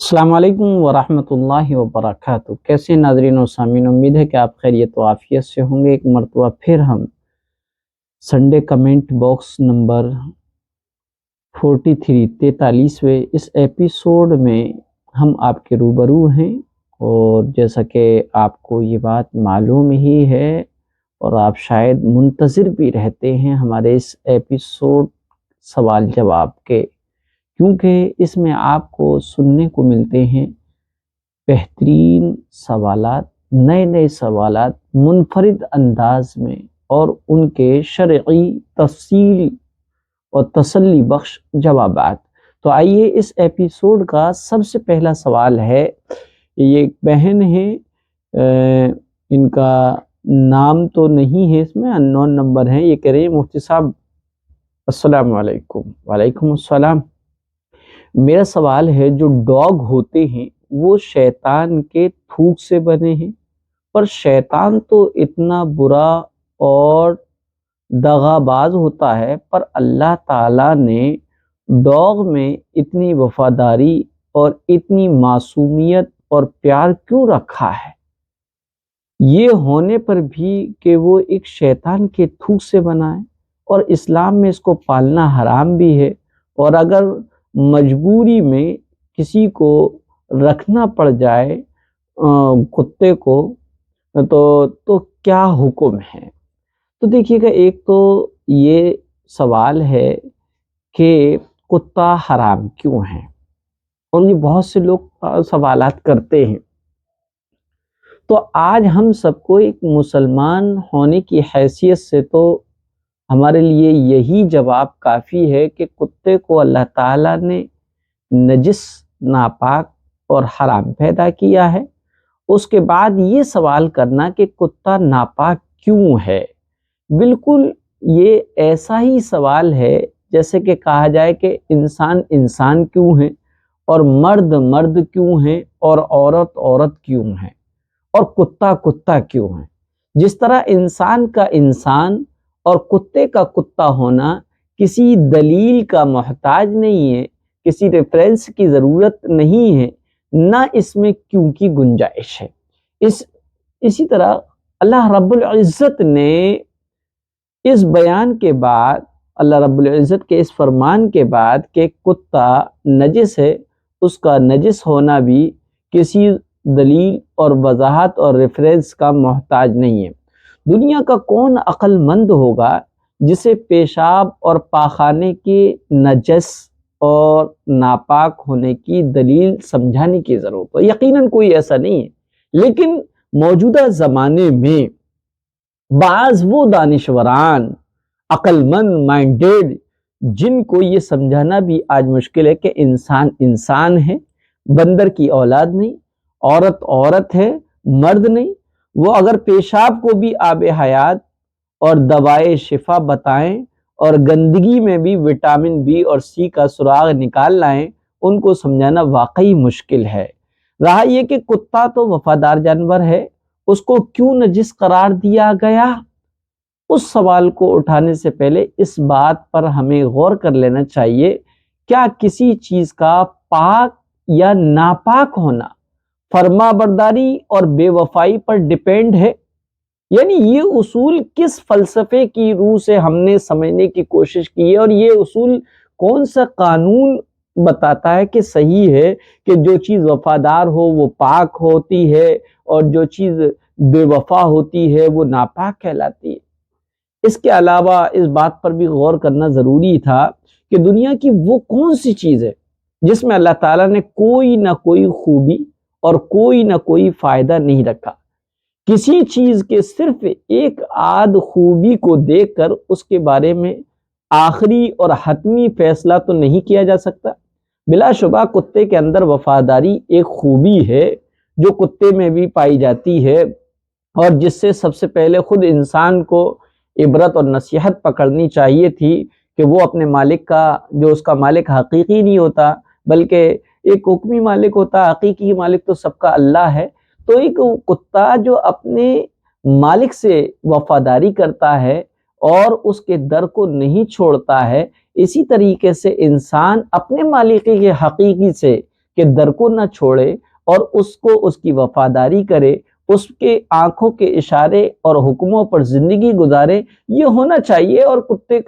السلام علیکم ورحمۃ اللہ وبرکاتہ۔ کیسے ناظرین و سامعین، امید ہے کہ آپ خیریت و عافیت سے ہوں گے۔ ایک مرتبہ پھر ہم سنڈے کمنٹ باکس نمبر 43 اس ایپیسوڈ میں ہم آپ کے روبرو ہیں، اور جیسا کہ آپ کو یہ بات معلوم ہی ہے اور آپ شاید منتظر بھی رہتے ہیں ہمارے اس ایپیسوڈ سوال جواب کے، کیونکہ اس میں آپ کو سننے کو ملتے ہیں بہترین سوالات، نئے نئے سوالات منفرد انداز میں، اور ان کے شرعی تفصیل اور تسلی بخش جوابات۔ تو آئیے اس ایپیسوڈ کا سب سے پہلا سوال ہے، یہ ایک بہن ہے، ان کا نام تو نہیں ہے اس میں، ان نون نمبر ہے۔ یہ کہہ رہے ہیں مفتی صاحب السلام علیکم۔ وعلیکم السلام۔ میرا سوال ہے، جو ڈاگ ہوتے ہیں وہ شیطان کے تھوک سے بنے ہیں، پر شیطان تو اتنا برا اور دغا باز ہوتا ہے، پر اللہ تعالیٰ نے ڈاگ میں اتنی وفاداری اور اتنی معصومیت اور پیار کیوں رکھا ہے؟ یہ ہونے پر بھی کہ وہ ایک شیطان کے تھوک سے بنا ہے، اور اسلام میں اس کو پالنا حرام بھی ہے، اور اگر مجبوری میں کسی کو رکھنا پڑ جائے کتے کو تو کیا حکم ہے؟ تو دیکھیے گا، ایک تو یہ سوال ہے کہ کتا حرام کیوں ہے، اور یہ بہت سے لوگ سوالات کرتے ہیں۔ تو آج ہم سب کو ایک مسلمان ہونے کی حیثیت سے تو ہمارے لیے یہی جواب کافی ہے کہ کتے کو اللہ تعالیٰ نے نجس، ناپاک اور حرام پیدا کیا ہے۔ اس کے بعد یہ سوال کرنا کہ کتا ناپاک کیوں ہے، بالکل یہ ایسا ہی سوال ہے جیسے کہ کہا جائے کہ انسان انسان کیوں ہے، اور مرد مرد کیوں ہیں، اور عورت عورت کیوں ہے، اور کتا کتا کیوں ہے۔ جس طرح انسان کا انسان اور کتے کا کتا ہونا کسی دلیل کا محتاج نہیں ہے، کسی ریفرنس کی ضرورت نہیں ہے، نہ اس میں کیوں کی گنجائش ہے۔ اسی طرح اللہ رب العزت نے اس بیان کے بعد، اللہ رب العزت کے اس فرمان کے بعد کہ کتا نجس ہے، اس کا نجس ہونا بھی کسی دلیل اور وضاحت اور ریفرنس کا محتاج نہیں ہے۔ دنیا کا کون عقل مند ہوگا جسے پیشاب اور پاخانے کے نجس اور ناپاک ہونے کی دلیل سمجھانے کی ضرورت ہے؟ یقیناً کوئی ایسا نہیں ہے، لیکن موجودہ زمانے میں بعض وہ دانشوران، عقل مند مائنڈیڈ، جن کو یہ سمجھانا بھی آج مشکل ہے کہ انسان انسان ہے، بندر کی اولاد نہیں، عورت عورت ہے، مرد نہیں، وہ اگر پیشاب کو بھی آب حیات اور دوائے شفا بتائیں، اور گندگی میں بھی وٹامن بی اور سی کا سراغ نکال لائیں، ان کو سمجھانا واقعی مشکل ہے۔ رہا یہ کہ کتا تو وفادار جانور ہے، اس کو کیوں نجس قرار دیا گیا؟ اس سوال کو اٹھانے سے پہلے اس بات پر ہمیں غور کر لینا چاہیے، کیا کسی چیز کا پاک یا ناپاک ہونا فرما برداری اور بے وفائی پر ڈیپینڈ ہے؟ یعنی یہ اصول کس فلسفے کی روح سے ہم نے سمجھنے کی کوشش کی ہے، اور یہ اصول کون سا قانون بتاتا ہے کہ صحیح ہے کہ جو چیز وفادار ہو وہ پاک ہوتی ہے، اور جو چیز بے وفا ہوتی ہے وہ ناپاک کہلاتی ہے؟ اس کے علاوہ اس بات پر بھی غور کرنا ضروری تھا کہ دنیا کی وہ کون سی چیز ہے جس میں اللہ تعالیٰ نے کوئی نہ کوئی خوبی اور کوئی نہ کوئی فائدہ نہیں رکھا۔ کسی چیز کے صرف ایک آدھ خوبی کو دیکھ کر اس کے بارے میں آخری اور حتمی فیصلہ تو نہیں کیا جا سکتا۔ بلا شبہ کتے کے اندر وفاداری ایک خوبی ہے جو کتے میں بھی پائی جاتی ہے، اور جس سے سب سے پہلے خود انسان کو عبرت اور نصیحت پکڑنی چاہیے تھی کہ وہ اپنے مالک کا، جو اس کا مالک حقیقی نہیں ہوتا بلکہ ایک حکمی مالک ہوتا، حقیقی مالک تو سب کا اللہ ہے۔ تو ایک کتا جو اپنے مالک سے وفاداری کرتا ہے اور اس کے در کو نہیں چھوڑتا ہے، اسی طریقے سے انسان اپنے مالک کے حقیقی سے کہ در کو نہ چھوڑے اور اس کو اس کی وفاداری کرے، اس کے آنکھوں کے اشارے اور حکموں پر زندگی گزارے، یہ ہونا چاہیے۔ اور کتے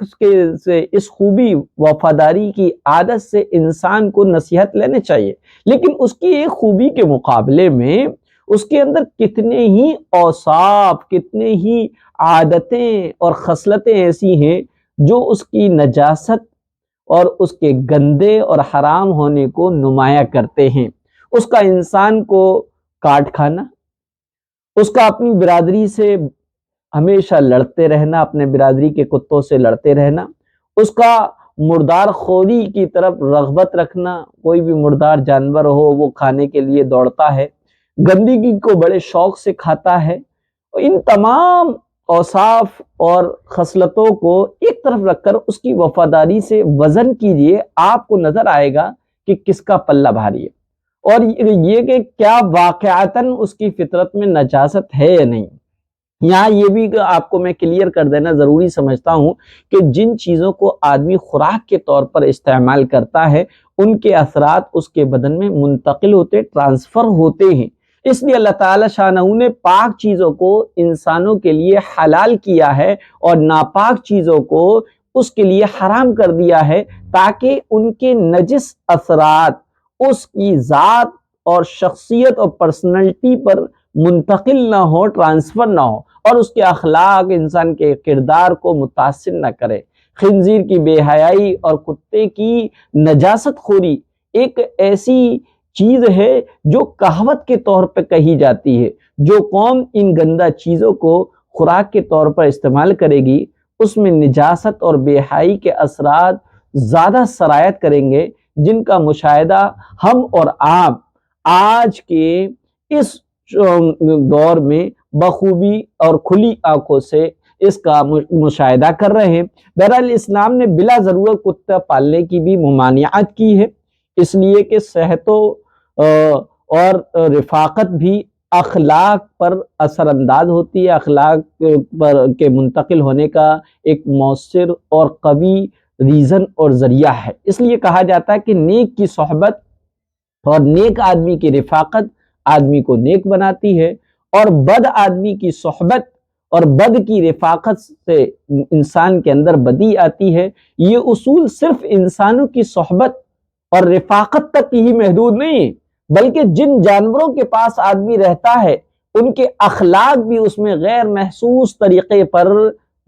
سے اس خوبی وفاداری کی عادت سے انسان کو نصیحت لینے چاہیے، لیکن اس کی ایک خوبی کے مقابلے میں اس کے اندر کتنے ہی اوصاف، کتنے ہی عادتیں اور خصلتیں ایسی ہیں جو اس کی نجاست اور اس کے گندے اور حرام ہونے کو نمایاں کرتے ہیں۔ اس کا انسان کو کاٹ کھانا، اس کا اپنی برادری سے ہمیشہ لڑتے رہنا، اپنے برادری کے کتوں سے لڑتے رہنا، اس کا مردار خوری کی طرف رغبت رکھنا، کوئی بھی مردار جانور ہو وہ کھانے کے لیے دوڑتا ہے، گندگی کو بڑے شوق سے کھاتا ہے۔ ان تمام اوصاف اور خصلتوں کو ایک طرف رکھ کر اس کی وفاداری سے وزن کیجئے، آپ کو نظر آئے گا کہ کس کا پلہ بھاری ہے، اور یہ کہ کیا واقعتاً اس کی فطرت میں نجاست ہے یا نہیں۔ یہاں یہ بھی آپ کو میں کلیئر کر دینا ضروری سمجھتا ہوں کہ جن چیزوں کو آدمی خوراک کے طور پر استعمال کرتا ہے ان کے اثرات اس کے بدن میں منتقل ہوتے، ٹرانسفر ہوتے ہیں۔ اس لیے اللہ تعالی شانہ نے پاک چیزوں کو انسانوں کے لیے حلال کیا ہے اور ناپاک چیزوں کو اس کے لیے حرام کر دیا ہے، تاکہ ان کے نجس اثرات اس کی ذات اور شخصیت اور پرسنالٹی پر منتقل نہ ہو، ٹرانسفر نہ ہو، اور اس کے اخلاق، انسان کے کردار کو متاثر نہ کرے۔ خنزیر کی بے حیائی اور کتے کی نجاست خوری ایک ایسی چیز ہے جو کہاوت کے طور پہ کہی جاتی ہے۔ جو قوم ان گندہ چیزوں کو خوراک کے طور پر استعمال کرے گی، اس میں نجاست اور بے حیائی کے اثرات زیادہ سرایت کریں گے، جن کا مشاہدہ ہم اور آپ آج کے اس دور میں بخوبی اور کھلی آنکھوں سے اس کا مشاہدہ کر رہے ہیں۔ بہرحال اسلام نے بلا ضرورت کتا پالنے کی بھی ممانعت کی ہے، اس لیے کہ صحت اور رفاقت بھی اخلاق پر اثر انداز ہوتی ہے، اخلاق پر کے منتقل ہونے کا ایک مؤثر اور قوی ریزن اور ذریعہ ہے۔ اس لیے کہا جاتا ہے کہ نیک کی صحبت اور نیک آدمی کی رفاقت آدمی کو نیک بناتی ہے، اور بد آدمی کی صحبت اور بد کی رفاقت سے انسان کے اندر بدی آتی ہے۔ یہ اصول صرف انسانوں کی صحبت اور رفاقت تک ہی محدود نہیں، بلکہ جن جانوروں کے پاس آدمی رہتا ہے ان کے اخلاق بھی اس میں غیر محسوس طریقے پر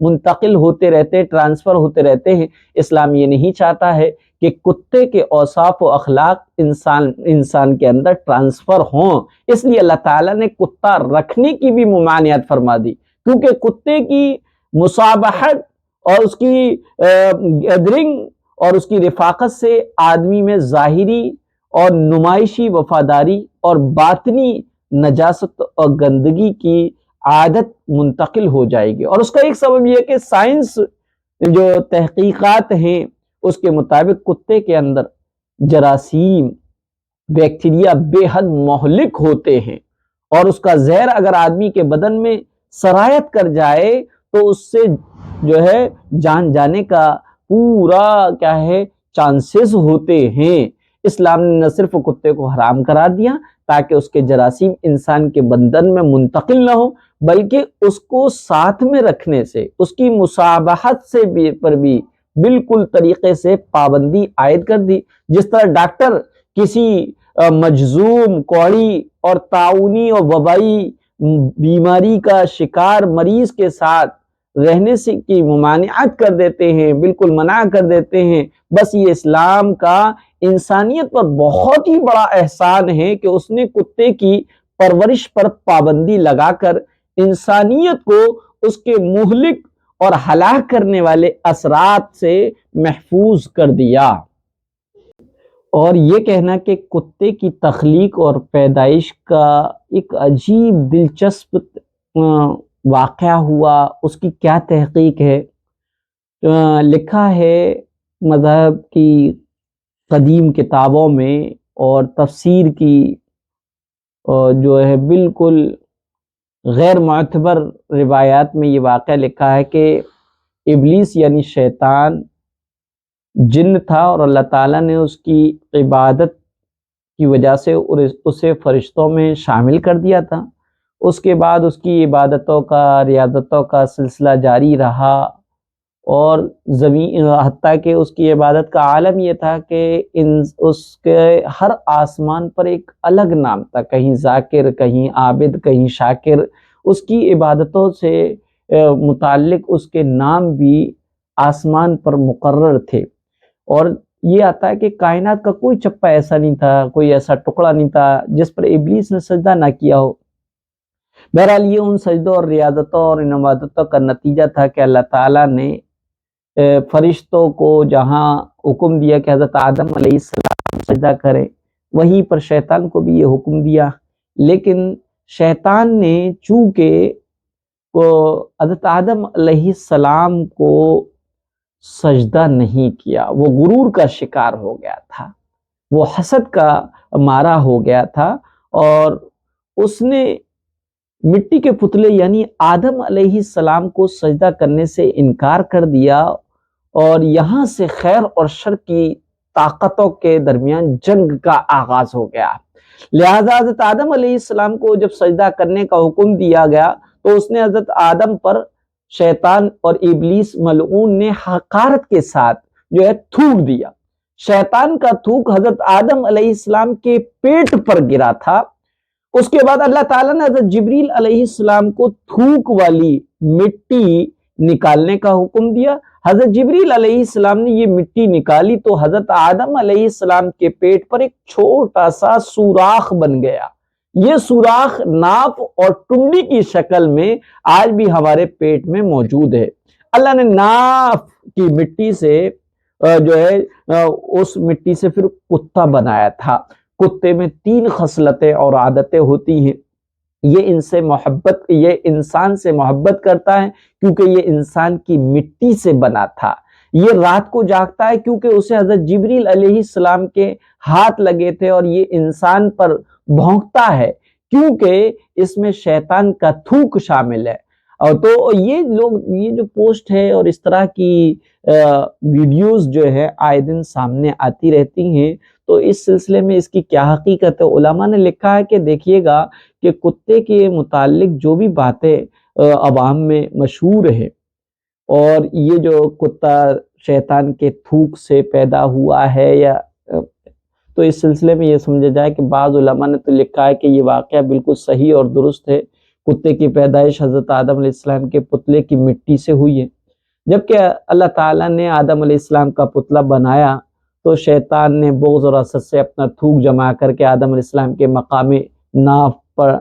منتقل ہوتے رہتے، ٹرانسفر ہوتے رہتے ہیں۔ اسلام یہ نہیں چاہتا ہے کہ کتے کے اوصاف و اخلاق انسان کے اندر ٹرانسفر ہوں، اس لیے اللہ تعالیٰ نے کتا رکھنے کی بھی ممانعت فرما دی، کیونکہ کتے کی مصابحت اور اس کی گیدرنگ اور اس کی رفاقت سے آدمی میں ظاہری اور نمائشی وفاداری اور باطنی نجاست اور گندگی کی عادت منتقل ہو جائے گی۔ اور اس کا ایک سبب یہ ہے کہ سائنس جو تحقیقات ہیں اس کے مطابق کتے کے اندر جراثیم، بیکٹیریا بے حد مہلک ہوتے ہیں، اور اس کا زہر اگر آدمی کے بدن میں سرایت کر جائے تو اس سے جو ہے جان جانے کا پورا کیا ہے چانسز ہوتے ہیں۔ اسلام نے نہ صرف کتے کو حرام قرار دیا تاکہ اس کے جراثیم انسان کے بدن میں منتقل نہ ہو، بلکہ اس کو ساتھ میں رکھنے سے، اس کی مصابحت سے پر بھی بالکل طریقے سے پابندی عائد کر دی۔ جس طرح ڈاکٹر کسی مجذوم، کوڑی اور تعاونی اور وبائی بیماری کا شکار مریض کے ساتھ رہنے سے کی ممانعت کر دیتے ہیں، بالکل منع کر دیتے ہیں، بس یہ اسلام کا انسانیت پر بہت ہی بڑا احسان ہے کہ اس نے کتے کی پرورش پر پابندی لگا کر انسانیت کو اس کے مہلک اور ہلاک کرنے والے اثرات سے محفوظ کر دیا۔ اور یہ کہنا کہ کتے کی تخلیق اور پیدائش کا ایک عجیب دلچسپ واقعہ ہوا، اس کی کیا تحقیق ہے، لکھا ہے مذہب کی قدیم کتابوں میں اور تفسیر کی جو ہے بالکل غیر معتبر روایات میں یہ واقعہ لکھا ہے کہ ابلیس یعنی شیطان جن تھا، اور اللہ تعالیٰ نے اس کی عبادت کی وجہ سے اسے فرشتوں میں شامل کر دیا تھا۔ اس کے بعد اس کی عبادتوں کا ریاضتوں کا سلسلہ جاری رہا، اور حتیٰ کہ اس کی عبادت کا عالم یہ تھا کہ اس کے ہر آسمان پر ایک الگ نام تھا، کہیں ذاکر، کہیں عابد، کہیں شاکر۔ اس کی عبادتوں سے متعلق اس کے نام بھی آسمان پر مقرر تھے۔ اور یہ آتا ہے کہ کائنات کا کوئی چپا ایسا نہیں تھا، کوئی ایسا ٹکڑا نہیں تھا جس پر ابلیس نے سجدہ نہ کیا ہو۔ بہرحال یہ ان سجدوں اور ریاضتوں اور ان عبادتوں کا نتیجہ تھا کہ اللہ تعالیٰ نے فرشتوں کو جہاں حکم دیا کہ حضرت آدم علیہ السلام سجدہ کریں، وہیں پر شیطان کو بھی یہ حکم دیا، لیکن شیطان نے چونکہ حضرت آدم علیہ السلام کو سجدہ نہیں کیا، وہ غرور کا شکار ہو گیا تھا، وہ حسد کا مارا ہو گیا تھا، اور اس نے مٹی کے پتلے یعنی آدم علیہ السلام کو سجدہ کرنے سے انکار کر دیا، اور یہاں سے خیر اور شر کی طاقتوں کے درمیان جنگ کا آغاز ہو گیا۔ لہذا حضرت آدم علیہ السلام کو جب سجدہ کرنے کا حکم دیا گیا تو اس نے حضرت آدم پر شیطان اور ابلیس ملعون نے حقارت کے ساتھ جو ہے تھوک دیا۔ شیطان کا تھوک حضرت آدم علیہ السلام کے پیٹ پر گرا تھا۔ اس کے بعد اللہ تعالیٰ نے حضرت جبریل علیہ السلام کو تھوک والی مٹی نکالنے کا حکم دیا۔ حضرت جبریل علیہ السلام نے یہ مٹی نکالی تو حضرت آدم علیہ السلام کے پیٹ پر ایک چھوٹا سا سوراخ بن گیا۔ یہ سوراخ ناف اور ٹنڈی کی شکل میں آج بھی ہمارے پیٹ میں موجود ہے۔ اللہ نے ناف کی مٹی سے جو ہے اس مٹی سے پھر کتا بنایا تھا۔ کتے میں 3 خصلتیں اور عادتیں ہوتی ہیں۔ یہ انسان سے محبت کرتا ہے کیونکہ یہ انسان کی مٹی سے بنا تھا۔ یہ رات کو جاگتا ہے کیونکہ اسے حضرت جبریل علیہ السلام کے ہاتھ لگے تھے، اور یہ انسان پر بھونکتا ہے کیونکہ اس میں شیطان کا تھوک شامل ہے۔ اور تو یہ جو پوسٹ ہے اور اس طرح کی ویڈیوز جو ہے آئے دن سامنے آتی رہتی ہیں، تو اس سلسلے میں اس کی کیا حقیقت ہے؟ علماء نے لکھا ہے کہ دیکھیے گا کہ کتے کے متعلق جو بھی باتیں عوام میں مشہور ہے، اور یہ جو کتا شیطان کے تھوک سے پیدا ہوا ہے تو اس سلسلے میں یہ سمجھا جائے کہ بعض علماء نے تو لکھا ہے کہ یہ واقعہ بالکل صحیح اور درست ہے۔ کتے کی پیدائش حضرت آدم علیہ السلام کے پتلے کی مٹی سے ہوئی ہے۔ جبکہ اللہ تعالیٰ نے آدم علیہ السلام کا پتلا بنایا تو شیطان نے بغض اور حسد سے اپنا تھوک جمع کر کے آدم علیہ السلام کے مقام ناف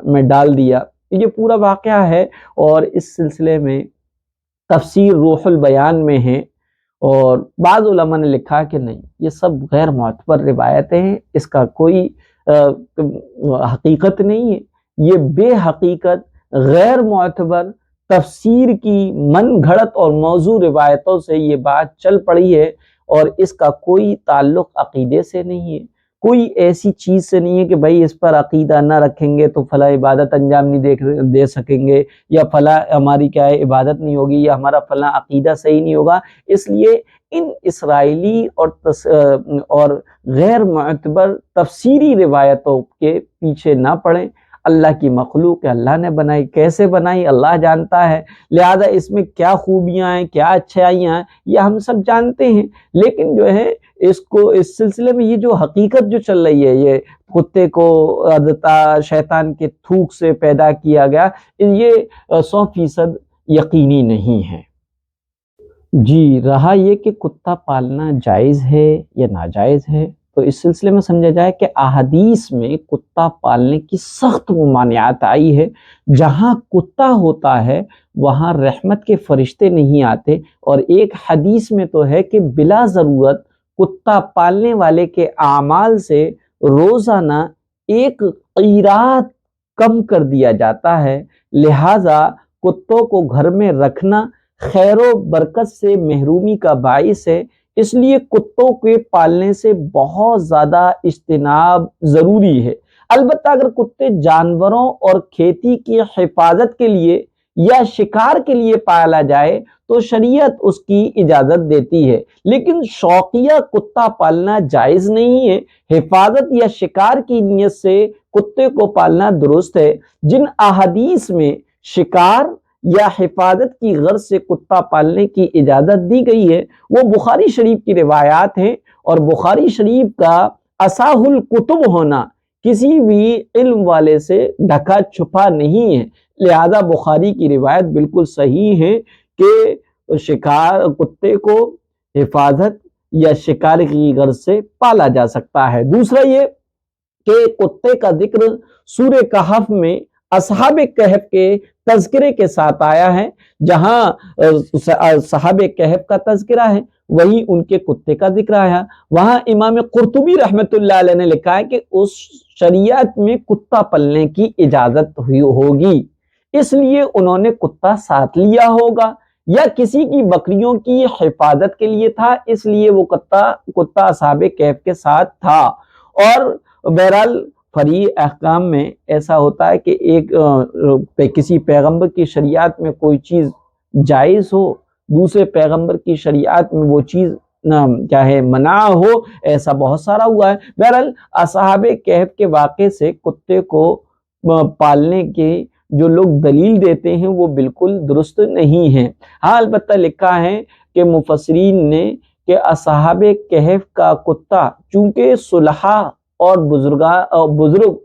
میں ڈال دیا۔ یہ پورا واقعہ ہے، اور اس سلسلے میں تفسیر روح البیان میں ہے، اور بعض علماء نے لکھا کہ نہیں، یہ سب غیر معتبر روایتیں ہیں، اس کا کوئی حقیقت نہیں ہے۔ یہ بے حقیقت غیر معتبر تفسیر کی من گھڑت اور موضوع روایتوں سے یہ بات چل پڑی ہے، اور اس کا کوئی تعلق عقیدے سے نہیں ہے۔ کوئی ایسی چیز سے نہیں ہے کہ بھائی اس پر عقیدہ نہ رکھیں گے تو فلاں عبادت انجام نہیں دے سکیں گے، یا فلاں ہماری کیا ہے عبادت نہیں ہوگی، یا ہمارا فلاں عقیدہ صحیح نہیں ہوگا۔ اس لیے ان اسرائیلی اور غیر معتبر تفسیری روایتوں کے پیچھے نہ پڑیں۔ اللہ کی مخلوق ہے، اللہ نے بنائی، کیسے بنائی اللہ جانتا ہے، لہذا اس میں کیا خوبیاں ہیں، کیا اچھائیاں ہیں، یہ ہم سب جانتے ہیں۔ لیکن جو ہے اس سلسلے میں یہ جو حقیقت جو چل رہی ہے، یہ کتے کو شیطان کے تھوک سے پیدا کیا گیا، یہ 100% یقینی نہیں ہے۔ جی، رہا یہ کہ کتا پالنا جائز ہے یا ناجائز ہے، تو اس سلسلے میں سمجھا جائے کہ احادیث میں کتا پالنے کی سخت ممانعت آئی ہے۔ جہاں کتا ہوتا ہے وہاں رحمت کے فرشتے نہیں آتے، اور ایک حدیث میں تو ہے کہ بلا ضرورت کتا پالنے والے کے اعمال سے روزانہ 1 قیرات کم کر دیا جاتا ہے۔ لہذا کتوں کو گھر میں رکھنا خیر و برکت سے محرومی کا باعث ہے، اس لیے کتوں کے پالنے سے بہت زیادہ اجتناب ضروری ہے۔ البتہ اگر کتے جانوروں اور کھیتی کی حفاظت کے لیے یا شکار کے لیے پالا جائے تو شریعت اس کی اجازت دیتی ہے، لیکن شوقیہ کتا پالنا جائز نہیں ہے۔ حفاظت یا شکار کی نیت سے کتے کو پالنا درست ہے۔ جن احادیث میں شکار یا حفاظت کی غرض سے کتا پالنے کی اجازت دی گئی ہے وہ بخاری شریف کی روایات ہیں، اور بخاری شریف کا اصح الکتب ہونا کسی بھی علم والے سے ڈھکا چھپا نہیں ہے، لہذا بخاری کی روایت بالکل صحیح ہے کہ شکار کتے کو حفاظت یا شکار کی غرض سے پالا جا سکتا ہے۔ دوسرا یہ کہ کتے کا ذکر سورہ کہف میں اصحاب کہف کے تذکرے کے ساتھ آیا ہے، جہاں صحاب کہف کا تذکرہ ہے وہیں ان کے کتے کا ذکر آیا۔ وہاں امام قرطبی رحمۃ اللہ علیہ نے لکھا ہے کہ اس شریعت میں کتا پلنے کی اجازت ہوگی، اس لیے انہوں نے کتا ساتھ لیا ہوگا، یا کسی کی بکریوں کی حفاظت کے لیے تھا اس لیے وہ کتا اصحاب کہف کے ساتھ تھا۔ اور بہرحال فریع احکام میں ایسا ہوتا ہے کہ ایک کسی پیغمبر کی شریعت میں کوئی چیز جائز ہو، دوسرے پیغمبر کی شریعت میں وہ چیز کیا ہے منع ہو، ایسا بہت سارا ہوا ہے۔ بہرحال اصحاب کہف کے واقعے سے کتے کو پالنے کے جو لوگ دلیل دیتے ہیں وہ بالکل درست نہیں ہیں۔ ہاں البتہ لکھا ہے کہ مفسرین نے کہ اصحاب کہف کا کتا چونکہ صلحاء اور بزرگ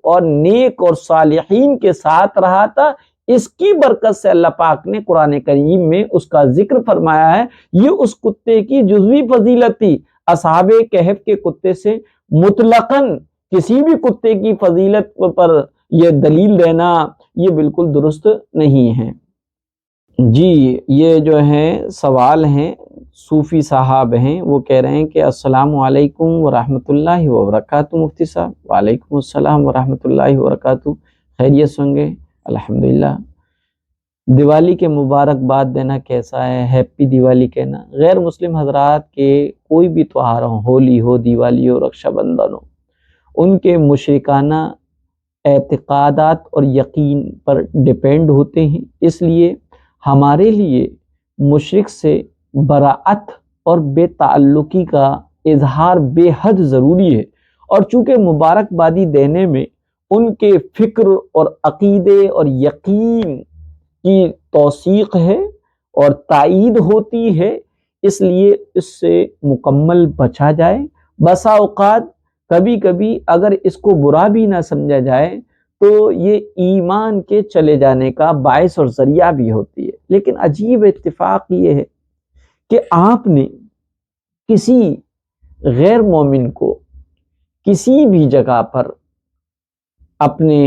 اور نیک اور صالحین کے ساتھ رہا تھا، اس کی برکت سے اللہ پاک نے قرآن کریم میں اس کا ذکر فرمایا ہے۔ یہ اس کتے کی جزوی فضیلت تھی۔ اصحاب کہف کے کتے سے مطلقاً کسی بھی کتے کی فضیلت پر یہ دلیل دینا یہ بالکل درست نہیں ہے۔ جی یہ جو ہے سوال ہیں صوفی صاحب ہیں، وہ کہہ رہے ہیں کہ السلام علیکم ورحمۃ اللہ وبرکاتہ مفتی صاحب۔ وعلیکم السلام ورحمۃ اللہ وبرکاتہ، خیریت سنگے الحمدللہ۔ دیوالی کے مبارکباد دینا کیسا ہے؟ ہیپی دیوالی کہنا۔ غیر مسلم حضرات کے کوئی بھی تہوار ہو، ہولی ہو، دیوالی ہو، رکشا بندھن ہو، ان کے مشرکانہ اعتقادات اور یقین پر ڈیپینڈ ہوتے ہیں، اس لیے ہمارے لیے مشرک سے براعت اور بے تعلقی کا اظہار بے حد ضروری ہے، اور چونکہ مبارکبادی دینے میں ان کے فکر اور عقیدے اور یقین کی توثیق ہے اور تائید ہوتی ہے، اس لیے اس سے مکمل بچا جائے۔ بسا اوقات کبھی کبھی اگر اس کو برا بھی نہ سمجھا جائے تو یہ ایمان کے چلے جانے کا باعث اور ذریعہ بھی ہوتی ہے۔ لیکن عجیب اتفاق یہ ہے کہ آپ نے کسی غیر مومن کو کسی بھی جگہ پر اپنے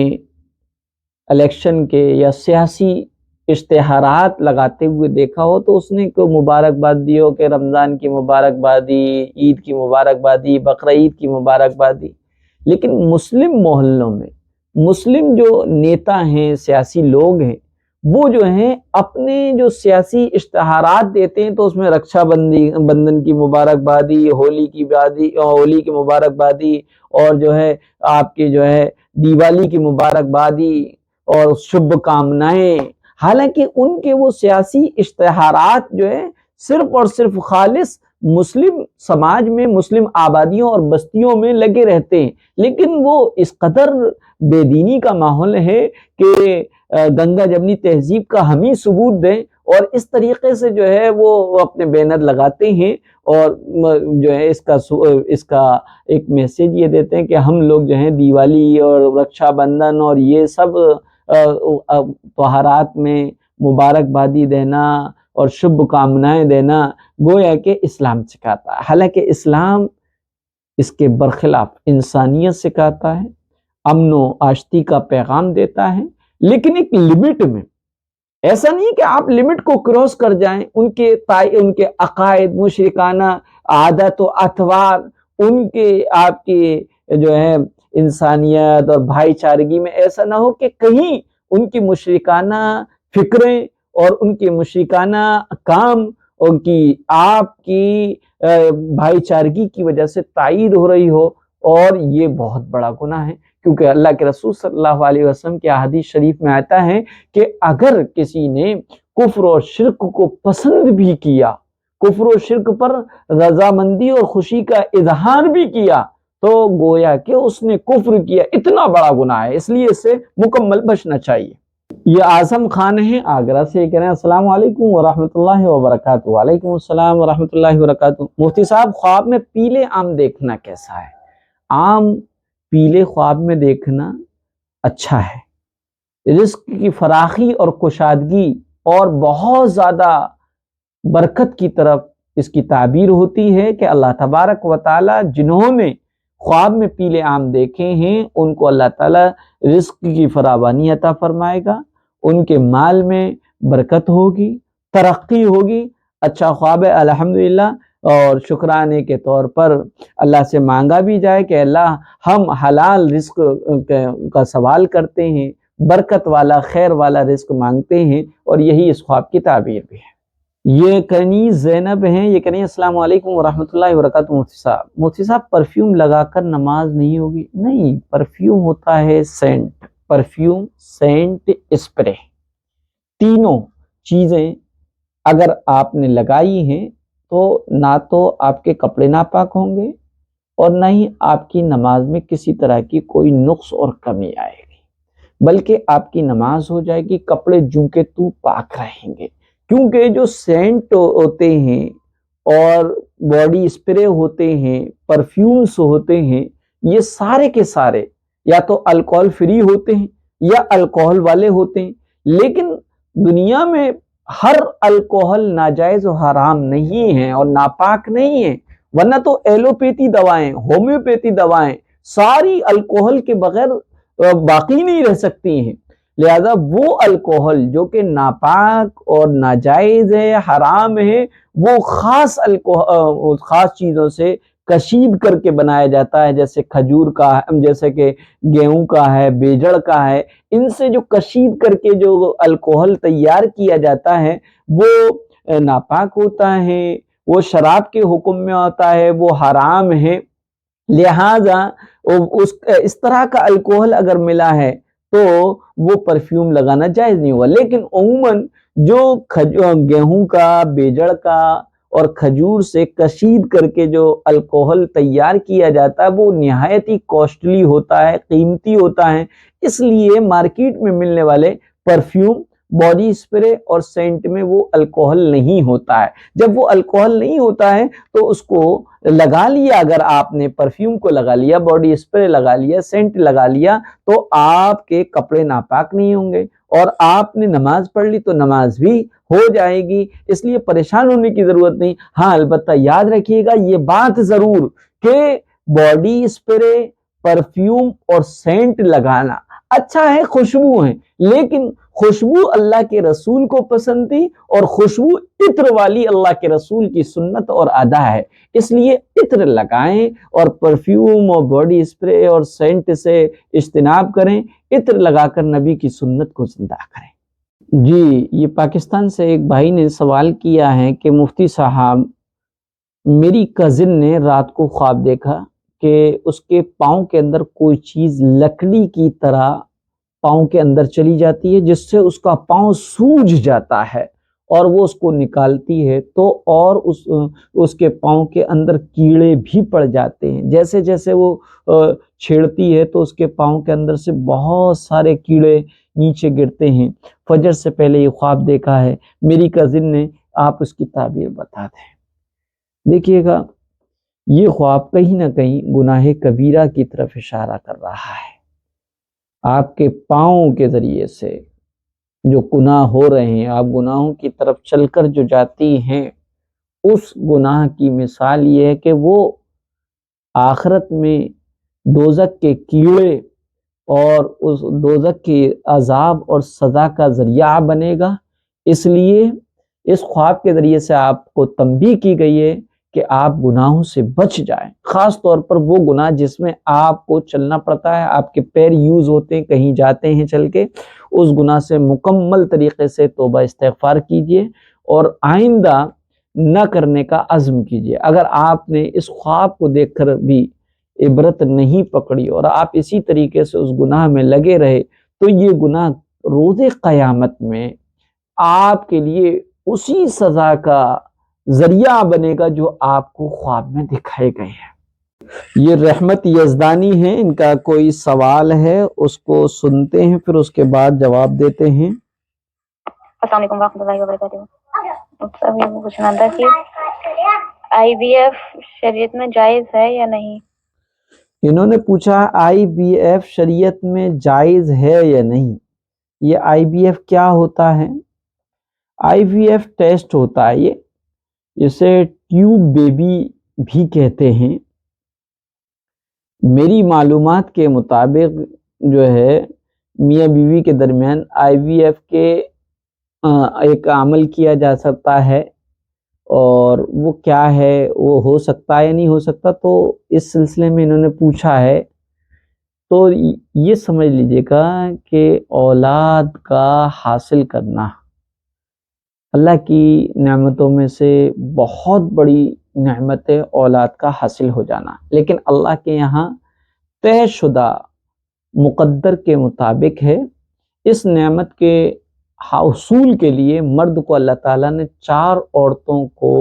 الیکشن کے یا سیاسی اشتہارات لگاتے ہوئے دیکھا ہو تو اس نے کوئی مبارکباد دی ہو کہ رمضان کی مبارکبادی، عید کی مبارکبادی، بقرعید کی مبارکبادی، لیکن مسلم محلوں میں مسلم جو نیتا ہیں، سیاسی لوگ ہیں، وہ جو ہیں اپنے جو سیاسی اشتہارات دیتے ہیں تو اس میں رکشا بندھن کی مبارکبادی، ہولی کی مبارکبادی، اور جو ہے آپ کی جو ہے دیوالی کی مبارکبادی اور شبھ کامنائیں، حالانکہ ان کے وہ سیاسی اشتہارات جو ہے صرف اور صرف خالص مسلم سماج میں، مسلم آبادیوں اور بستیوں میں لگے رہتے ہیں، لیکن وہ اس قدر بے دینی کا ماحول ہے کہ گنگا جمنی تہذیب کا ہم ہی ثبوت دیں، اور اس طریقے سے جو ہے وہ اپنے بینر لگاتے ہیں اور جو ہے اس کا ایک میسیج یہ دیتے ہیں کہ ہم لوگ جو ہیں دیوالی اور رکشا بندھن اور یہ سب تہوارات میں مبارکبادی دینا اور شبھ کامنائیں دینا گویا کہ اسلام سکھاتا ہے، حالانکہ اسلام اس کے برخلاف انسانیت سکھاتا ہے، امن و آشتی کا پیغام دیتا ہے، لیکن ایک لمٹ میں۔ ایسا نہیں کہ آپ لمٹ کو کراس کر جائیں، ان کے عقائد، مشرکانہ عادت و اطوار، ان کے آپ کی جو ہے انسانیت اور بھائی چارگی میں ایسا نہ ہو کہ کہیں ان کی مشرکانہ فکریں اور ان کے مشرکانہ کام ان کی آپ کی بھائی چارگی کی وجہ سے تائید ہو رہی ہو، اور یہ بہت بڑا گناہ ہے، کیونکہ اللہ کے رسول صلی اللہ علیہ وسلم کے حدیث شریف میں آتا ہے کہ اگر کسی نے کفر اور شرک کو پسند بھی کیا، کفر و شرک پر رضامندی اور خوشی کا اظہار بھی کیا، تو گویا کہ اس نے کفر کیا، اتنا بڑا گناہ ہے، اس لیے اس سے مکمل بچنا چاہیے۔ یہ اعظم خان ہیں آگرہ سے، کہہ رہے ہیں السلام علیکم ورحمۃ اللہ وبرکاتہ۔ وعلیکم السلام ورحمۃ اللہ وبرکاتہ۔ مفتی صاحب، خواب میں پیلے آم دیکھنا کیسا ہے؟ آم پیلے خواب میں دیکھنا اچھا ہے، رزق کی فراخی اور کشادگی اور بہت زیادہ برکت کی طرف اس کی تعبیر ہوتی ہے کہ اللہ تبارک و تعالی جنہوں نے خواب میں پیلے آم دیکھے ہیں ان کو اللہ تعالیٰ رزق کی فراوانی عطا فرمائے گا، ان کے مال میں برکت ہوگی، ترقی ہوگی۔ اچھا خواب ہے الحمدللہ، اور شکرانے کے طور پر اللہ سے مانگا بھی جائے کہ اللہ ہم حلال رزق کا سوال کرتے ہیں، برکت والا خیر والا رزق مانگتے ہیں، اور یہی اس خواب کی تعبیر بھی ہے۔ یہ کنیز زینب ہیں، یہ کہنے السلام علیکم ورحمۃ اللہ وبرکاتہ۔ مفتی صاحب پرفیوم لگا کر نماز نہیں ہوگی؟ نہیں، پرفیوم ہوتا ہے سینٹ، پرفیوم، سینٹ، اسپرے، تینوں چیزیں اگر آپ نے لگائی ہیں تو نہ تو آپ کے کپڑے ناپاک ہوں گے اور نہ ہی آپ کی نماز میں کسی طرح کی کوئی نقص اور کمی آئے گی، بلکہ آپ کی نماز ہو جائے گی، کپڑے جوں کے تو پاک رہیں گے۔ کیونکہ جو سینٹ ہوتے ہیں اور باڈی اسپرے ہوتے ہیں، پرفیومز ہوتے ہیں، یہ سارے کے سارے یا تو الکوہل فری ہوتے ہیں یا الکوہل والے ہوتے ہیں، لیکن دنیا میں ہر الکوہل ناجائز و حرام نہیں ہے اور ناپاک نہیں ہے، ورنہ تو ایلوپیتھی دوائیں، ہومیوپیتھی دوائیں ساری الکوہل کے بغیر باقی نہیں رہ سکتی ہیں۔ لہذا وہ الکوہل جو کہ ناپاک اور ناجائز ہے، حرام ہے، وہ خاص چیزوں سے کشید کر کے بنایا جاتا ہے، جیسے کھجور کا ہے، جیسے کہ گیہوں کا ہے، بیجڑ کا ہے، ان سے جو کشید کر کے جو الکوہل تیار کیا جاتا ہے وہ ناپاک ہوتا ہے، وہ شراب کے حکم میں ہوتا ہے، وہ حرام ہے۔ لہذا اس طرح کا الکوہل اگر ملا ہے تو وہ پرفیوم لگانا جائز نہیں ہوا۔ لیکن عموماً جو گیہوں کا، بیجڑ کا اور کھجور سے کشید کر کے جو الکوہل تیار کیا جاتا ہے وہ نہایت ہی کوسٹلی ہوتا ہے، قیمتی ہوتا ہے، اس لیے مارکیٹ میں ملنے والے پرفیوم، باڈی اسپرے اور سینٹ میں وہ الکوہل نہیں ہوتا ہے۔ جب وہ الکوہل نہیں ہوتا ہے تو اس کو لگا لیا، اگر آپ نے پرفیوم کو لگا لیا، باڈی اسپرے لگا لیا، سینٹ لگا لیا، تو آپ کے کپڑے ناپاک نہیں ہوں گے اور آپ نے نماز پڑھ لی تو نماز بھی ہو جائے گی، اس لیے پریشان ہونے کی ضرورت نہیں۔ ہاں البتہ یاد رکھیے گا یہ بات ضرور کہ باڈی اسپرے، پرفیوم اور سینٹ لگانا اچھا ہے، خوشبو ہے، لیکن خوشبو اللہ کے رسول کو پسند تھی اور خوشبو عطر والی اللہ کے رسول کی سنت اور ادا ہے، اس لیے عطر لگائیں اور پرفیوم اور باڈی اسپرے اور سینٹ سے اجتناب کریں، عطر لگا کر نبی کی سنت کو زندہ کریں۔ جی، یہ پاکستان سے ایک بھائی نے سوال کیا ہے کہ مفتی صاحب میری کزن نے رات کو خواب دیکھا کہ اس کے پاؤں کے اندر کوئی چیز لکڑی کی طرح پاؤں کے اندر چلی جاتی ہے، جس سے اس کا پاؤں سوج جاتا ہے اور وہ اس کو نکالتی ہے تو اور اس کے پاؤں کے اندر کیڑے بھی پڑ جاتے ہیں، جیسے جیسے وہ چھیڑتی ہے تو اس کے پاؤں کے اندر سے بہت سارے کیڑے نیچے گرتے ہیں۔ فجر سے پہلے یہ خواب دیکھا ہے میری کزن نے، آپ اس کی تعبیر بتا دیں۔ دیکھیے گا یہ خواب کہیں نہ کہیں گناہ کبیرہ کی طرف اشارہ کر رہا ہے۔ آپ کے پاؤں کے ذریعے سے جو گناہ ہو رہے ہیں، آپ گناہوں کی طرف چل کر جو جاتی ہیں، اس گناہ کی مثال یہ ہے کہ وہ آخرت میں دوزخ کے کیڑے اور اس دوزخ کے عذاب اور سزا کا ذریعہ بنے گا۔ اس لیے اس خواب کے ذریعے سے آپ کو تنبیہ کی گئی ہے کہ آپ گناہوں سے بچ جائیں، خاص طور پر وہ گناہ جس میں آپ کو چلنا پڑتا ہے، آپ کے پیر یوز ہوتے ہیں، کہیں جاتے ہیں چل کے، اس گناہ سے مکمل طریقے سے توبہ استغفار کیجئے اور آئندہ نہ کرنے کا عزم کیجئے۔ اگر آپ نے اس خواب کو دیکھ کر بھی عبرت نہیں پکڑی اور آپ اسی طریقے سے اس گناہ میں لگے رہے تو یہ گناہ روز قیامت میں آپ کے لیے اسی سزا کا ذریعہ بنے گا جو آپ کو خواب میں دکھائے گئے ہیں۔ یہ رحمت یزدانی ہے، ان کا کوئی سوال ہے اس کو سنتے ہیں پھر اس کے بعد جواب دیتے ہیں۔ السلام علیکم ورحمۃ اللہ وبرکاتہ۔ سب یہ پوچھنا تھا کہ آئی بی ایف شریعت میں جائز ہے یا نہیں؟ انہوں نے پوچھا آئی بی ایف شریعت میں جائز ہے یا نہیں۔ یہ آئی بی ایف کیا ہوتا ہے؟ آئی بی ایف ٹیسٹ ہوتا ہے، یہ اسے ٹیوب بیبی بھی کہتے ہیں۔ میری معلومات کے مطابق جو ہے میاں بیوی کے درمیان آئی بی ایف کے ایک عمل کیا جا سکتا ہے، اور وہ کیا ہے، وہ ہو سکتا ہے یا نہیں ہو سکتا، تو اس سلسلے میں انہوں نے پوچھا ہے۔ تو یہ سمجھ لیجئے گا کہ اولاد کا حاصل کرنا اللہ کی نعمتوں میں سے بہت بڑی نعمت ہے، اولاد کا حاصل ہو جانا، لیکن اللہ کے یہاں طے شدہ مقدر کے مطابق ہے۔ اس نعمت کے حصول کے لیے مرد کو اللہ تعالیٰ نے 4 عورتوں کو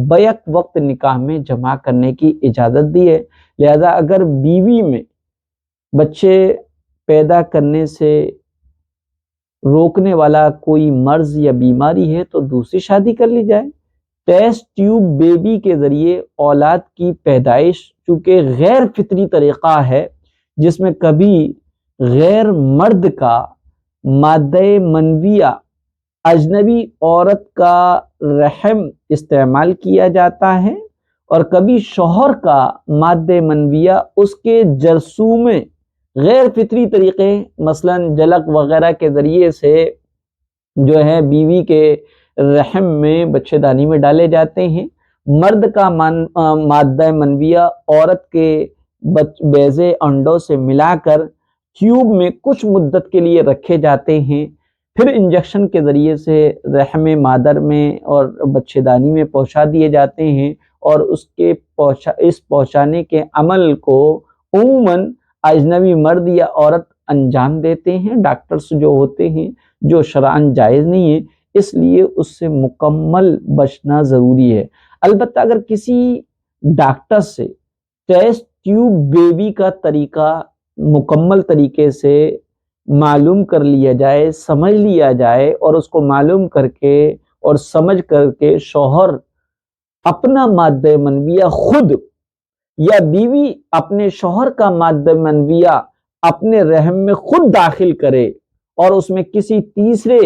بیک وقت نکاح میں جمع کرنے کی اجازت دی ہے، لہذا اگر بیوی میں بچے پیدا کرنے سے روکنے والا کوئی مرض یا بیماری ہے تو دوسری شادی کر لی جائے۔ ٹیسٹ ٹیوب بیبی کے ذریعے اولاد کی پیدائش چونکہ غیر فطری طریقہ ہے، جس میں کبھی غیر مرد کا مادہ منویہ اجنبی عورت کا رحم استعمال کیا جاتا ہے، اور کبھی شوہر کا مادہ منویہ اس کے جرثوم غیر فطری طریقے مثلا جلق وغیرہ کے ذریعے سے جو ہے بیوی کے رحم میں بچے دانی میں ڈالے جاتے ہیں۔ مرد کا مادہ منویہ عورت کے بیضے انڈوں سے ملا کر ٹیوب میں کچھ مدت کے لیے رکھے جاتے ہیں، پھر انجیکشن کے ذریعے سے رحم مادر میں اور بچے دانی میں پہنچا دیے جاتے ہیں، اور اس پہنچانے کے عمل کو عموماً اجنبی مرد یا عورت انجام دیتے ہیں، ڈاکٹرز جو ہوتے ہیں، جو شرعاً جائز نہیں ہے، اس لیے اس سے مکمل بچنا ضروری ہے۔ البتہ اگر کسی ڈاکٹر سے ٹیسٹ ٹیوب بیبی کا طریقہ مکمل طریقے سے معلوم کر لیا جائے، سمجھ لیا جائے، اور اس کو معلوم کر کے اور سمجھ کر کے شوہر اپنا مادہ منویہ خود یا بیوی اپنے شوہر کا مادہ منویہ اپنے رحم میں خود داخل کرے اور اس میں کسی تیسرے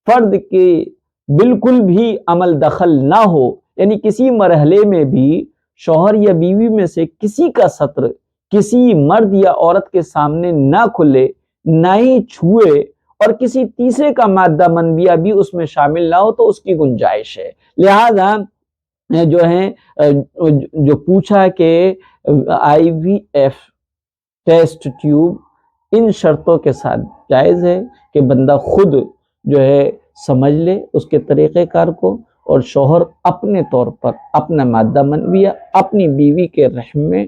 فرد کے بالکل بھی عمل دخل نہ ہو، یعنی کسی مرحلے میں بھی شوہر یا بیوی میں سے کسی کا سطر کسی مرد یا عورت کے سامنے نہ کھلے، نہ ہی چھوئے، اور کسی تیسرے کا مادہ منویہ بھی اس میں شامل نہ ہو، تو اس کی گنجائش ہے۔ لہذا جو ہے جو پوچھا کہ آئی وی ایف ٹیسٹ ٹیوب ان شرطوں کے ساتھ جائز ہے کہ بندہ خود جو ہے سمجھ لے اس کے طریقہ کار کو، اور شوہر اپنے طور پر اپنا مادہ منویہ اپنی بیوی کے رحم میں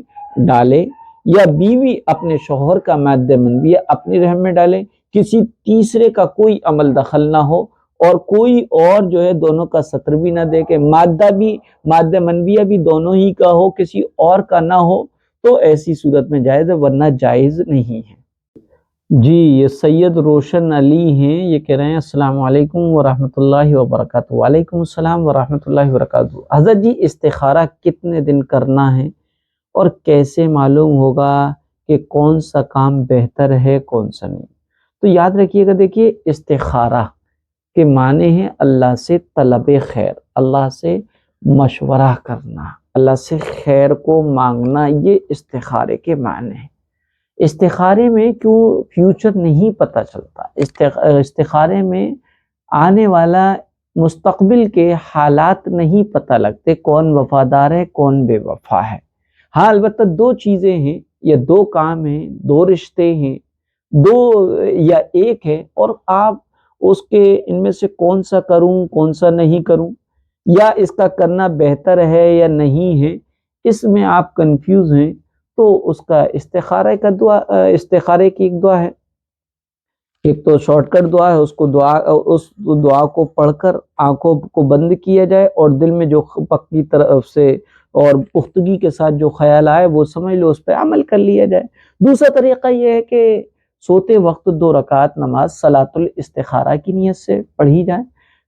ڈالے، یا بیوی اپنے شوہر کا مادہ منویہ اپنی رحم میں ڈالے، کسی تیسرے کا کوئی عمل دخل نہ ہو، اور کوئی اور جو ہے دونوں کا سطر بھی نہ دے کہ مادہ منویہ بھی دونوں ہی کا ہو، کسی اور کا نہ ہو، تو ایسی صورت میں جائز ہے، ورنہ جائز نہیں ہے۔ جی یہ سید روشن علی ہیں، یہ کہہ رہے ہیں السلام علیکم ورحمۃ اللہ وبرکاتہ۔ وعلیکم السلام ورحمۃ اللہ وبرکاتہ۔ حضرت جی استخارہ کتنے دن کرنا ہے اور کیسے معلوم ہوگا کہ کون سا کام بہتر ہے کون سا نہیں؟ تو یاد رکھیے گا، دیکھیے استخارہ کے معنی ہے اللہ سے طلب خیر، اللہ سے مشورہ کرنا، اللہ سے خیر کو مانگنا، یہ استخارے کے معنی ہیں۔ استخارے میں کیوں فیوچر نہیں پتہ چلتا، استخارے میں آنے والا مستقبل کے حالات نہیں پتہ لگتے، کون وفادار ہے کون بے وفا ہے۔ ہاں البتہ 2 چیزیں ہیں یا 2 کام ہیں، 2 رشتے ہیں، 2 یا 1 ہے، اور آپ اس کے ان میں سے کون سا کروں کون سا نہیں کروں، یا اس کا کرنا بہتر ہے یا نہیں ہے، اس میں آپ کنفیوز ہیں، تو اس کا استخارے کی ایک دعا ہے، ایک تو شارٹ کٹ دعا ہے، اس دعا کو پڑھ کر آنکھوں کو بند کیا جائے اور دل میں جو پکی طرف سے اور پختگی کے ساتھ جو خیال آئے وہ سمجھ لو، اس پہ عمل کر لیا جائے۔ دوسرا طریقہ یہ ہے کہ سوتے وقت 2 رکعت نماز صلاۃ الاستخارہ کی نیت سے پڑھی جائے،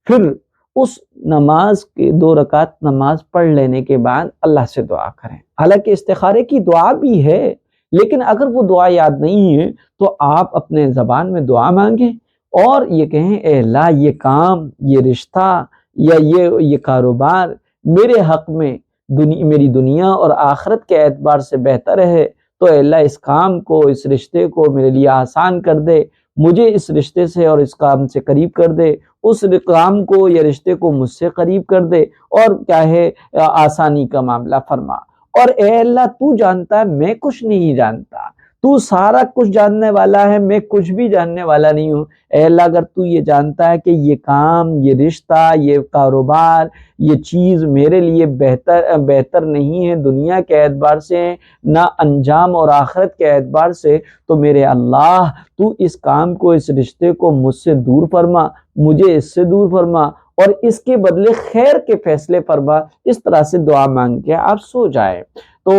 پھر اس نماز کے 2 رکعت نماز پڑھ لینے کے بعد اللہ سے دعا کریں۔ حالانکہ استخارے کی دعا بھی ہے، لیکن اگر وہ دعا یاد نہیں ہے تو آپ اپنے زبان میں دعا مانگیں اور یہ کہیں اے اللہ یہ کام، یہ رشتہ یا یہ کاروبار میرے حق میں میری دنیا اور آخرت کے اعتبار سے بہتر ہے، تو اے اللہ اس کام کو، اس رشتے کو میرے لیے آسان کر دے، مجھے اس رشتے سے اور اس کام سے قریب کر دے، اس کام کو یا رشتے کو مجھ سے قریب کر دے، اور کیا ہے آسانی کا معاملہ فرما۔ اور اے اللہ تو جانتا ہے میں کچھ نہیں جانتا، تو سارا کچھ جاننے والا ہے، میں کچھ بھی جاننے والا نہیں ہوں۔ اے اللہ اگر تو یہ جانتا ہے کہ یہ کام، یہ رشتہ، یہ کاروبار، یہ چیز میرے لیے بہتر نہیں ہے دنیا کے اعتبار سے، نہ انجام اور آخرت کے اعتبار سے، تو میرے اللہ تو اس کام کو، اس رشتے کو مجھ سے دور فرما، مجھے اس سے دور فرما، اور اس کے بدلے خیر کے فیصلے فرما۔ اس طرح سے دعا مانگ کے آپ سو جائیں۔ تو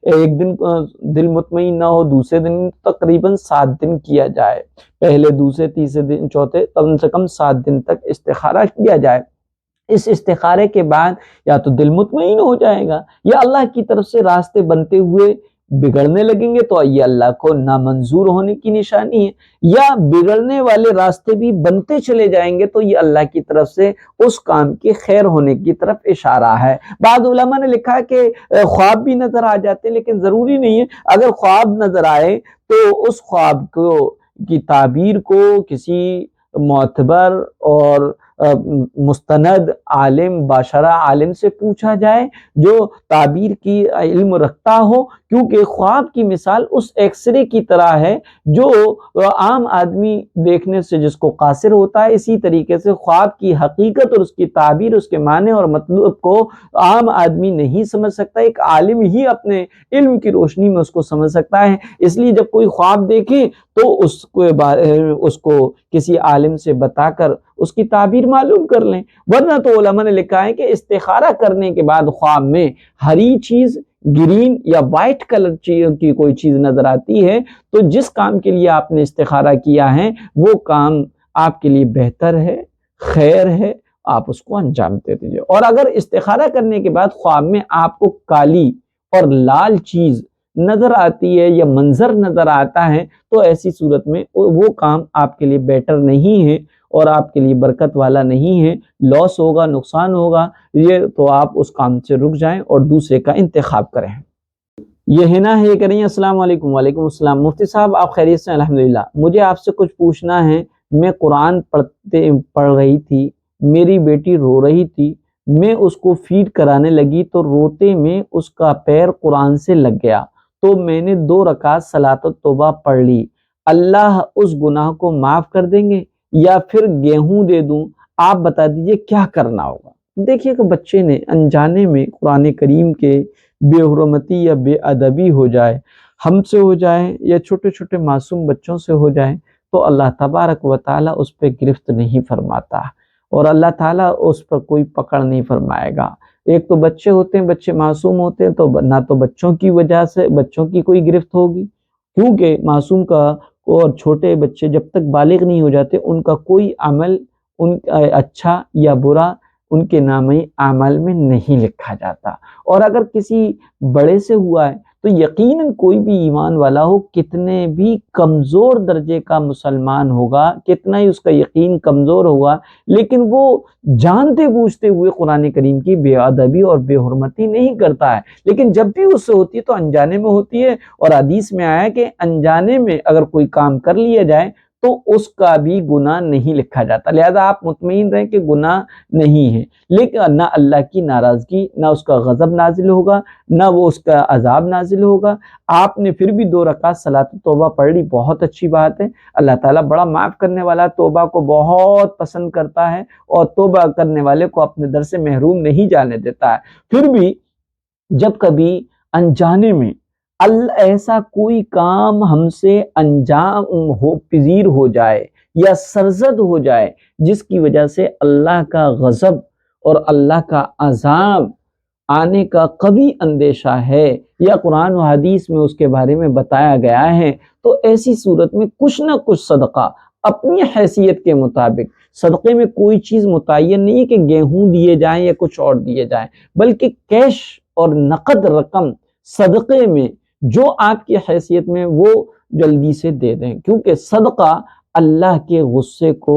ایک دن دل مطمئن نہ ہو، دوسرے دن تقریباً 7 دن کیا جائے، پہلے دوسرے تیسرے دن چوتھے کم سے کم 7 دن تک استخارہ کیا جائے۔ اس استخارے کے بعد یا تو دل مطمئن ہو جائے گا، یا اللہ کی طرف سے راستے بنتے ہوئے بگڑنے لگیں گے تو یہ اللہ کو نامنظور ہونے کی نشانی ہے، یا بگڑنے والے راستے بھی بنتے چلے جائیں گے تو یہ اللہ کی طرف سے اس کام کے خیر ہونے کی طرف اشارہ ہے۔ بعض علماء نے لکھا کہ خواب بھی نظر آ جاتے ہیں، لیکن ضروری نہیں ہے۔ اگر خواب نظر آئے تو اس خواب کی تعبیر کو کسی معتبر اور مستند عالم، باشرہ عالم سے پوچھا جائے جو تعبیر کی علم رکھتا ہو، کیونکہ خواب کی مثال اس ایکس رے کی طرح ہے جو عام آدمی دیکھنے سے جس کو قاصر ہوتا ہے، اسی طریقے سے خواب کی حقیقت اور اس کی تعبیر، اس کے معنی اور مطلب کو عام آدمی نہیں سمجھ سکتا، ایک عالم ہی اپنے علم کی روشنی میں اس کو سمجھ سکتا ہے۔ اس لیے جب کوئی خواب دیکھے تو اس کو کسی عالم سے بتا کر اس کی تعبیر معلوم کر لیں، ورنہ تو علماء نے لکھا ہے کہ استخارہ کرنے کے بعد خواب میں ہری چیز، گرین یا وائٹ کلر کی کوئی چیز نظر آتی ہے تو جس کام کے لیے آپ نے استخارہ کیا ہے وہ کام آپ کے لیے بہتر ہے، خیر ہے، آپ اس کو انجام دے دیجئے۔ اور اگر استخارہ کرنے کے بعد خواب میں آپ کو کالی اور لال چیز نظر آتی ہے یا منظر نظر آتا ہے تو ایسی صورت میں وہ کام آپ کے لیے بیٹر نہیں ہے اور آپ کے لیے برکت والا نہیں ہے، لاس ہوگا، نقصان ہوگا، یہ تو آپ اس کام سے رک جائیں اور دوسرے کا انتخاب کریں۔ یہ ہنا ہے کریں۔ السلام علیکم۔ وعلیکم السلام۔ مفتی صاحب آپ خیریت سے؟ الحمدللہ۔ مجھے آپ سے کچھ پوچھنا ہے۔ میں قرآن پڑھ رہی تھی، میری بیٹی رو رہی تھی، میں اس کو فیڈ کرانے لگی تو روتے میں اس کا پیر قرآن سے لگ گیا، تو میں نے 2 رکعت صلاۃ التوبہ پڑھ لی، اللہ اس گناہ کو معاف کر دیں گے یا پھر گیہوں دے دوں؟ آپ بتا دیجئے کیا کرنا ہوگا۔ دیکھیے کہ بچے نے انجانے میں قرآن کریم کے بے حرمتی یا بے ادبی ہو جائے، ہم سے ہو جائے یا چھوٹے چھوٹے معصوم بچوں سے ہو جائے، تو اللہ تبارک و تعالیٰ اس پہ گرفت نہیں فرماتا اور اللہ تعالیٰ اس پر کوئی پکڑ نہیں فرمائے گا۔ ایک تو بچے ہوتے ہیں، بچے معصوم ہوتے ہیں، تو نہ تو بچوں کی وجہ سے بچوں کی کوئی گرفت ہوگی، کیونکہ معصوم کا اور چھوٹے بچے جب تک بالغ نہیں ہو جاتے ان کا کوئی عمل ان اچھا یا برا ان کے نامہ اعمال میں نہیں لکھا جاتا۔ اور اگر کسی بڑے سے ہوا ہے تو یقیناً کوئی بھی ایمان والا ہو، کتنے بھی کمزور درجے کا مسلمان ہوگا، کتنا ہی اس کا یقین کمزور ہوگا، لیکن وہ جانتے بوجھتے ہوئے قرآن کریم کی بے ادبی اور بے حرمتی نہیں کرتا ہے، لیکن جب بھی اس سے ہوتی ہے تو انجانے میں ہوتی ہے، اور حدیث میں آیا کہ انجانے میں اگر کوئی کام کر لیا جائے تو اس کا بھی گناہ نہیں لکھا جاتا۔ لہذا آپ مطمئن رہیں کہ گناہ نہیں ہے، لیکن نہ اللہ کی ناراضگی، نہ اس کا غضب نازل ہوگا، نہ وہ اس کا عذاب نازل ہوگا۔ آپ نے پھر بھی 2 رکعت صلاۃ توبہ پڑھ لی، بہت اچھی بات ہے۔ اللہ تعالیٰ بڑا معاف کرنے والا، توبہ کو بہت پسند کرتا ہے اور توبہ کرنے والے کو اپنے در سے محروم نہیں جانے دیتا ہے۔ پھر بھی جب کبھی انجانے میں ایسا کوئی کام ہم سے انجام ہو پذیر ہو جائے یا سرزد ہو جائے جس کی وجہ سے اللہ کا غضب اور اللہ کا عذاب آنے کا قوی اندیشہ ہے یا قرآن و حدیث میں اس کے بارے میں بتایا گیا ہے، تو ایسی صورت میں کچھ نہ کچھ صدقہ اپنی حیثیت کے مطابق، صدقے میں کوئی چیز متعین نہیں ہے کہ گیہوں دیے جائیں یا کچھ اور دیے جائیں، بلکہ کیش اور نقد رقم صدقے میں جو آپ کی حیثیت میں وہ جلدی سے دے دیں، کیونکہ صدقہ اللہ کے غصے کو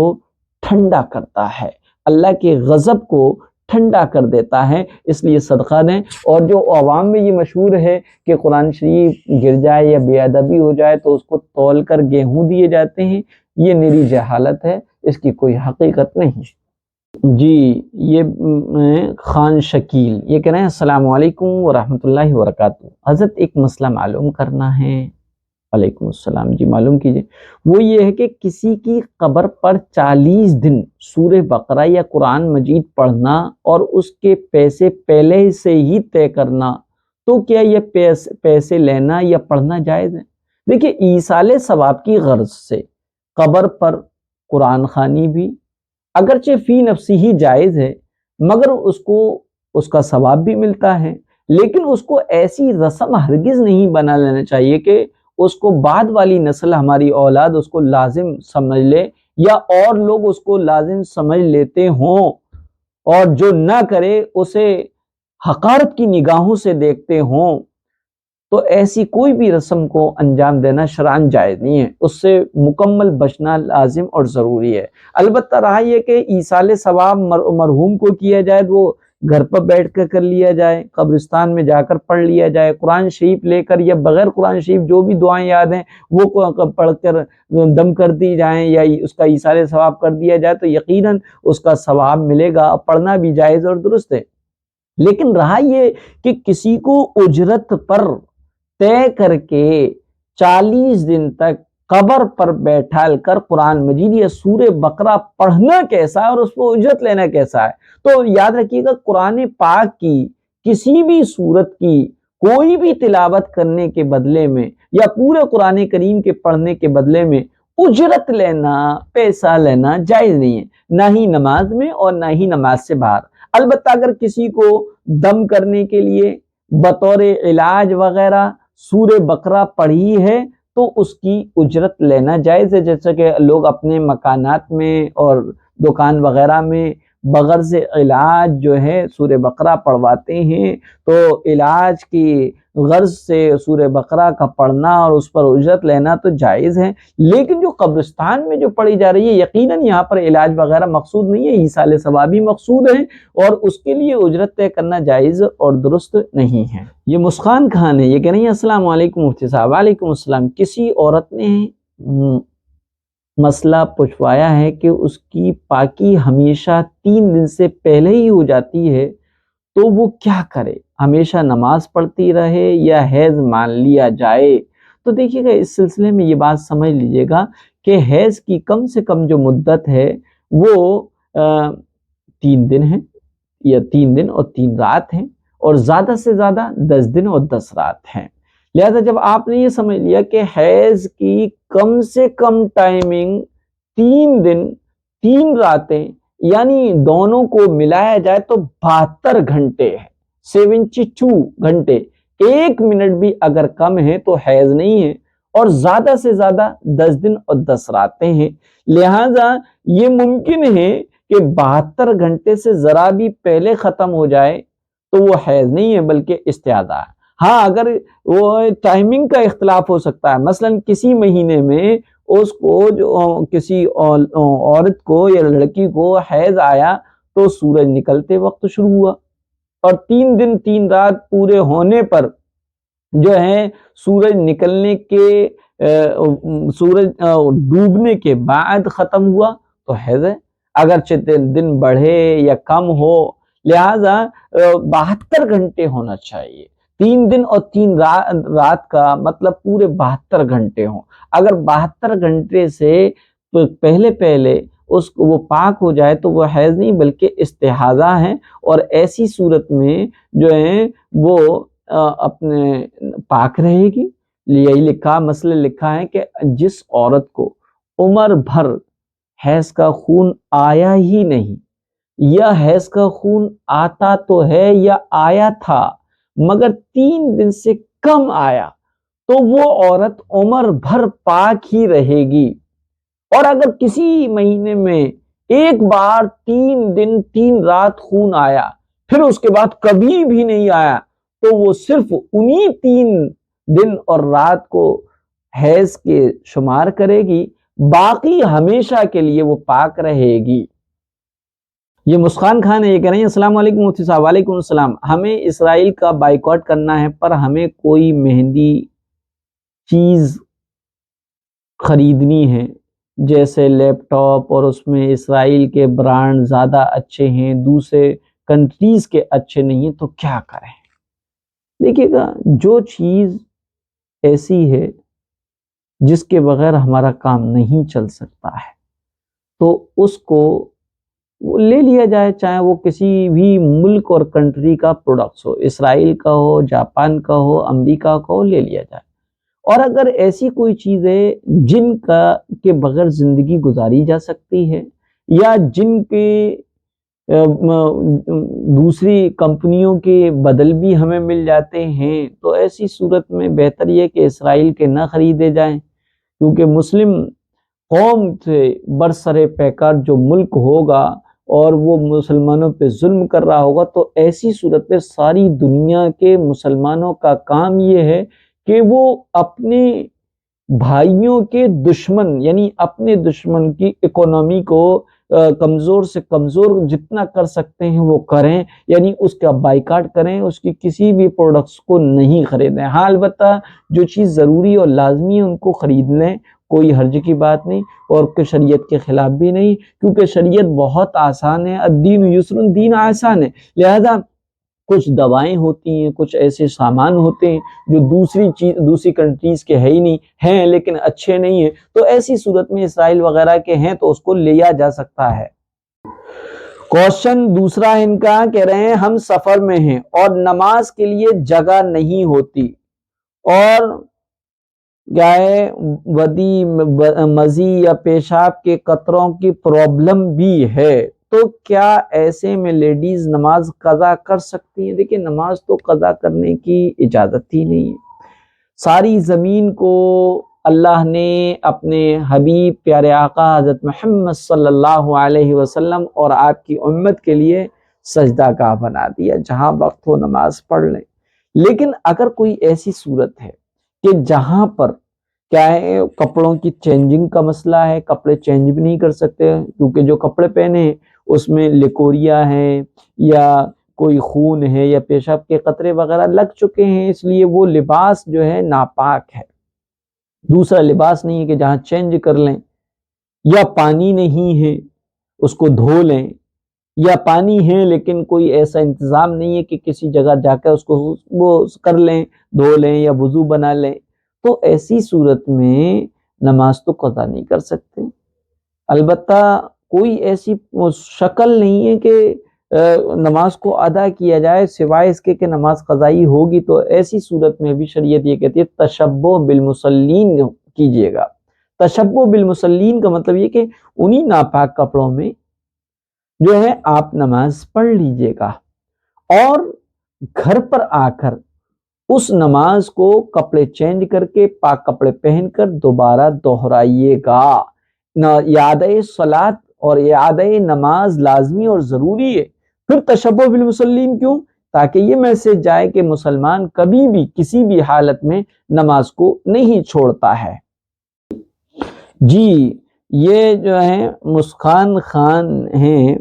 ٹھنڈا کرتا ہے، اللہ کے غضب کو ٹھنڈا کر دیتا ہے، اس لیے صدقہ دیں۔ اور جو عوام میں یہ مشہور ہے کہ قرآن شریف گر جائے یا بے ادبی ہو جائے تو اس کو تول کر گیہوں دیے جاتے ہیں، یہ میری جہالت ہے، اس کی کوئی حقیقت نہیں۔ جی یہ خان شکیل یہ کہہ رہے ہیں السلام علیکم ورحمۃ اللہ وبرکاتہ، حضرت ایک مسئلہ معلوم کرنا ہے۔ وعلیکم السلام، جی معلوم کیجئے۔ وہ یہ ہے کہ کسی کی قبر پر 40 دن سورہ بقرہ یا قرآن مجید پڑھنا اور اس کے پیسے پہلے سے ہی طے کرنا، تو کیا یہ پیسے لینا یا پڑھنا جائز ہے؟ دیکھیے ایصال ثواب کی غرض سے قبر پر قرآن خوانی بھی اگرچہ فی نفسی ہی جائز ہے، مگر اس کو اس کا ثواب بھی ملتا ہے، لیکن اس کو ایسی رسم ہرگز نہیں بنا لینا چاہیے کہ اس کو بعد والی نسل، ہماری اولاد اس کو لازم سمجھ لے یا اور لوگ اس کو لازم سمجھ لیتے ہوں اور جو نہ کرے اسے حقارت کی نگاہوں سے دیکھتے ہوں، تو ایسی کوئی بھی رسم کو انجام دینا شرعاً جائز نہیں ہے، اس سے مکمل بچنا لازم اور ضروری ہے۔ البتہ رہا یہ کہ ایصال ثواب مرحوم کو کیا جائے تو وہ گھر پر بیٹھ کر لیا جائے، قبرستان میں جا کر پڑھ لیا جائے، قرآن شریف لے کر یا بغیر قرآن شریف جو بھی دعائیں یاد ہیں وہ پڑھ کر دم کر دی جائیں یا اس کا ایصال ثواب کر دیا جائے، تو یقیناً اس کا ثواب ملے گا، پڑھنا بھی جائز اور درست ہے۔ لیکن رہا یہ کہ کسی کو اجرت پر طے کر کے 40 دن تک قبر پر بیٹھال کر قرآن مجید یا سورہ بقرہ پڑھنا کیسا ہے اور اس کو اجرت لینا کیسا ہے، تو یاد رکھیے گا قرآن پاک کی کسی بھی سورت کی کوئی بھی تلاوت کرنے کے بدلے میں یا پورے قرآن کریم کے پڑھنے کے بدلے میں اجرت لینا، پیسہ لینا جائز نہیں ہے، نہ ہی نماز میں اور نہ ہی نماز سے باہر۔ البتہ اگر کسی کو دم کرنے کے لیے بطور علاج وغیرہ سورہ بقرہ پڑھی ہے تو اس کی اجرت لینا جائز ہے، جیسا کہ لوگ اپنے مکانات میں اور دکان وغیرہ میں بغرض علاج جو ہے سورہ بقرہ پڑھواتے ہیں، تو علاج کی غرض سے سورہ بقرہ کا پڑھنا اور اس پر اجرت لینا تو جائز ہے، لیکن جو قبرستان میں جو پڑھی جا رہی ہے یقیناً یہاں پر علاج وغیرہ مقصود نہیں ہے، ایصال ثوابی مقصود ہے اور اس کے لیے اجرت طے کرنا جائز اور درست نہیں ہے۔ یہ مسکان خان ہے، یہ کہہ رہی ہیں السلام علیکم مفتی صاحب۔ وعلیکم السلام۔ کسی عورت نے مسئلہ پوچھوایا ہے کہ اس کی پاکی ہمیشہ 3 دن سے پہلے ہی ہو جاتی ہے، تو وہ کیا کرے؟ ہمیشہ نماز پڑھتی رہے یا حیض مان لیا جائے؟ تو دیکھیے گا اس سلسلے میں یہ بات سمجھ لیجئے گا کہ حیض کی کم سے کم جو مدت ہے وہ 3 دن ہے یا 3 دن اور 3 رات ہیں، اور زیادہ سے زیادہ 10 دن اور 10 رات ہیں۔ لہذا جب آپ نے یہ سمجھ لیا کہ حیض کی کم سے کم ٹائمنگ 3 دن 3 راتیں یعنی دونوں کو ملایا جائے تو 72 گھنٹے ہے، 72 گھنٹے، 1 منٹ بھی اگر کم ہے تو حیض نہیں ہے، اور زیادہ سے زیادہ 10 دن اور 10 راتیں ہیں۔ لہذا یہ ممکن ہے کہ 72 گھنٹے سے ذرا بھی پہلے ختم ہو جائے تو وہ حیض نہیں ہے بلکہ استحاضہ ہے۔ ہاں اگر وہ ٹائمنگ کا اختلاف ہو سکتا ہے، مثلا کسی مہینے میں اس کو جو کسی عورت کو یا لڑکی کو حیض آیا تو سورج نکلتے وقت شروع ہوا، اور 3 دن 3 رات پورے ہونے پر جو ہے سورج نکلنے کے سورج ڈوبنے کے بعد ختم ہوا تو حیض ہے، اگرچہ دن بڑھے یا کم ہو، لہذا 72 گھنٹے ہونا چاہیے۔ 3 دن اور 3 رات کا مطلب پورے 72 گھنٹے ہوں۔ اگر 72 گھنٹے سے پہلے اس کو وہ پاک ہو جائے تو وہ حیض نہیں بلکہ استحاضہ ہے، اور ایسی صورت میں جو ہے وہ اپنے پاک رہے گی. یہی لکھا مسئلہ لکھا ہے کہ جس عورت کو عمر بھر حیض کا خون آیا ہی نہیں یا حیض کا خون آتا تو ہے یا آیا تھا مگر 3 دن سے کم آیا تو وہ عورت عمر بھر پاک ہی رہے گی. اور اگر کسی مہینے میں ایک بار 3 دن 3 رات خون آیا پھر اس کے بعد کبھی بھی نہیں آیا تو وہ صرف انہی 3 دن اور رات کو حیض کے شمار کرے گی، باقی ہمیشہ کے لیے وہ پاک رہے گی. یہ مسکان خان ہے، یہ کہہ رہے ہیں السلام علیکم مفتی صاحب. وعلیکم السلام. ہمیں اسرائیل کا بائیکاٹ کرنا ہے پر ہمیں کوئی مہندی چیز خریدنی ہے جیسے لیپ ٹاپ اور اس میں اسرائیل کے برانڈ زیادہ اچھے ہیں دوسرے کنٹریز کے اچھے نہیں ہیں تو کیا کریں؟ دیکھیے گا جو چیز ایسی ہے جس کے بغیر ہمارا کام نہیں چل سکتا ہے تو اس کو لے لیا جائے، چاہے وہ کسی بھی ملک اور کنٹری کا پروڈکٹس ہو، اسرائیل کا ہو، جاپان کا ہو، امریکہ کا ہو، لے لیا جائے. اور اگر ایسی کوئی چیز ہے جن کے بغیر زندگی گزاری جا سکتی ہے یا جن کے دوسری کمپنیوں کے بدل بھی ہمیں مل جاتے ہیں تو ایسی صورت میں بہتر یہ کہ اسرائیل کے نہ خریدے جائیں، کیونکہ مسلم قوم سے برسر پیکر جو ملک ہوگا اور وہ مسلمانوں پہ ظلم کر رہا ہوگا تو ایسی صورت میں ساری دنیا کے مسلمانوں کا کام یہ ہے کہ وہ اپنے بھائیوں کے دشمن یعنی اپنے دشمن کی اکانومی کو کمزور سے کمزور جتنا کر سکتے ہیں وہ کریں، یعنی اس کا بائیکاٹ کریں، اس کی کسی بھی پروڈکٹس کو نہیں خریدیں. ہاں البتہ جو چیز ضروری اور لازمی ہے ان کو خرید لیں، کوئی حرج کی بات نہیں اور شریعت کے خلاف بھی نہیں، کیونکہ شریعت بہت آسان ہے. الدین یسر، دین آسان ہے. لہذا کچھ دوائیں ہوتی ہیں، کچھ ایسے سامان ہوتے ہیں جو دوسری کنٹریز کے ہے ہی نہیں ہیں لیکن اچھے نہیں ہیں تو ایسی صورت میں اسرائیل وغیرہ کے ہیں تو اس کو لیا جا سکتا ہے. کوشچن دوسرا ان کا کہہ رہے ہیں ہم سفر میں ہیں اور نماز کے لیے جگہ نہیں ہوتی اور کیا ہے ودی مزی یا پیشاب کے قطروں کی پرابلم بھی ہے تو کیا ایسے میں لیڈیز نماز قضا کر سکتی ہیں؟ دیکھیں نماز تو قضا کرنے کی اجازت ہی نہیں ہے. ساری زمین کو اللہ نے اپنے حبیب پیارے آقا حضرت محمد صلی اللہ علیہ وسلم اور آپ کی امت کے لیے سجدہ گاہ بنا دیا، جہاں وقت ہو نماز پڑھ لیں. لیکن اگر کوئی ایسی صورت ہے کہ جہاں پر کیا ہے کپڑوں کی چینجنگ کا مسئلہ ہے، کپڑے چینج بھی نہیں کر سکتے کیونکہ جو کپڑے پہنے ہیں اس میں لیکوریا ہے یا کوئی خون ہے یا پیشاب کے قطرے وغیرہ لگ چکے ہیں، اس لیے وہ لباس جو ہے ناپاک ہے. دوسرا لباس نہیں ہے کہ جہاں چینج کر لیں، یا پانی نہیں ہے اس کو دھو لیں، یا پانی ہے لیکن کوئی ایسا انتظام نہیں ہے کہ کسی جگہ جا کر اس کو وہ کر لیں، دھو لیں یا وضو بنا لیں تو ایسی صورت میں نماز تو قضا نہیں کر سکتے. البتہ کوئی ایسی شکل نہیں ہے کہ نماز کو ادا کیا جائے سوائے اس کے کہ نماز قضائی ہوگی تو ایسی صورت میں بھی شریعت یہ کہتی ہے تشبہ بالمصلین کیجئے گا. تشبہ بالمصلین کا مطلب یہ کہ انہی ناپاک کپڑوں میں جو ہے آپ نماز پڑھ لیجئے گا اور گھر پر آ کر اس نماز کو کپڑے چینج کر کے پاک کپڑے پہن کر دوبارہ دہرائیے گا. اعادہ صلاۃ اور اعادہ نماز لازمی اور ضروری ہے. پھر تشبہ بالمصلین کیوں؟ تاکہ یہ میسج جائے کہ مسلمان کبھی بھی کسی بھی حالت میں نماز کو نہیں چھوڑتا ہے. جی یہ جو ہے مسکان خان ہیں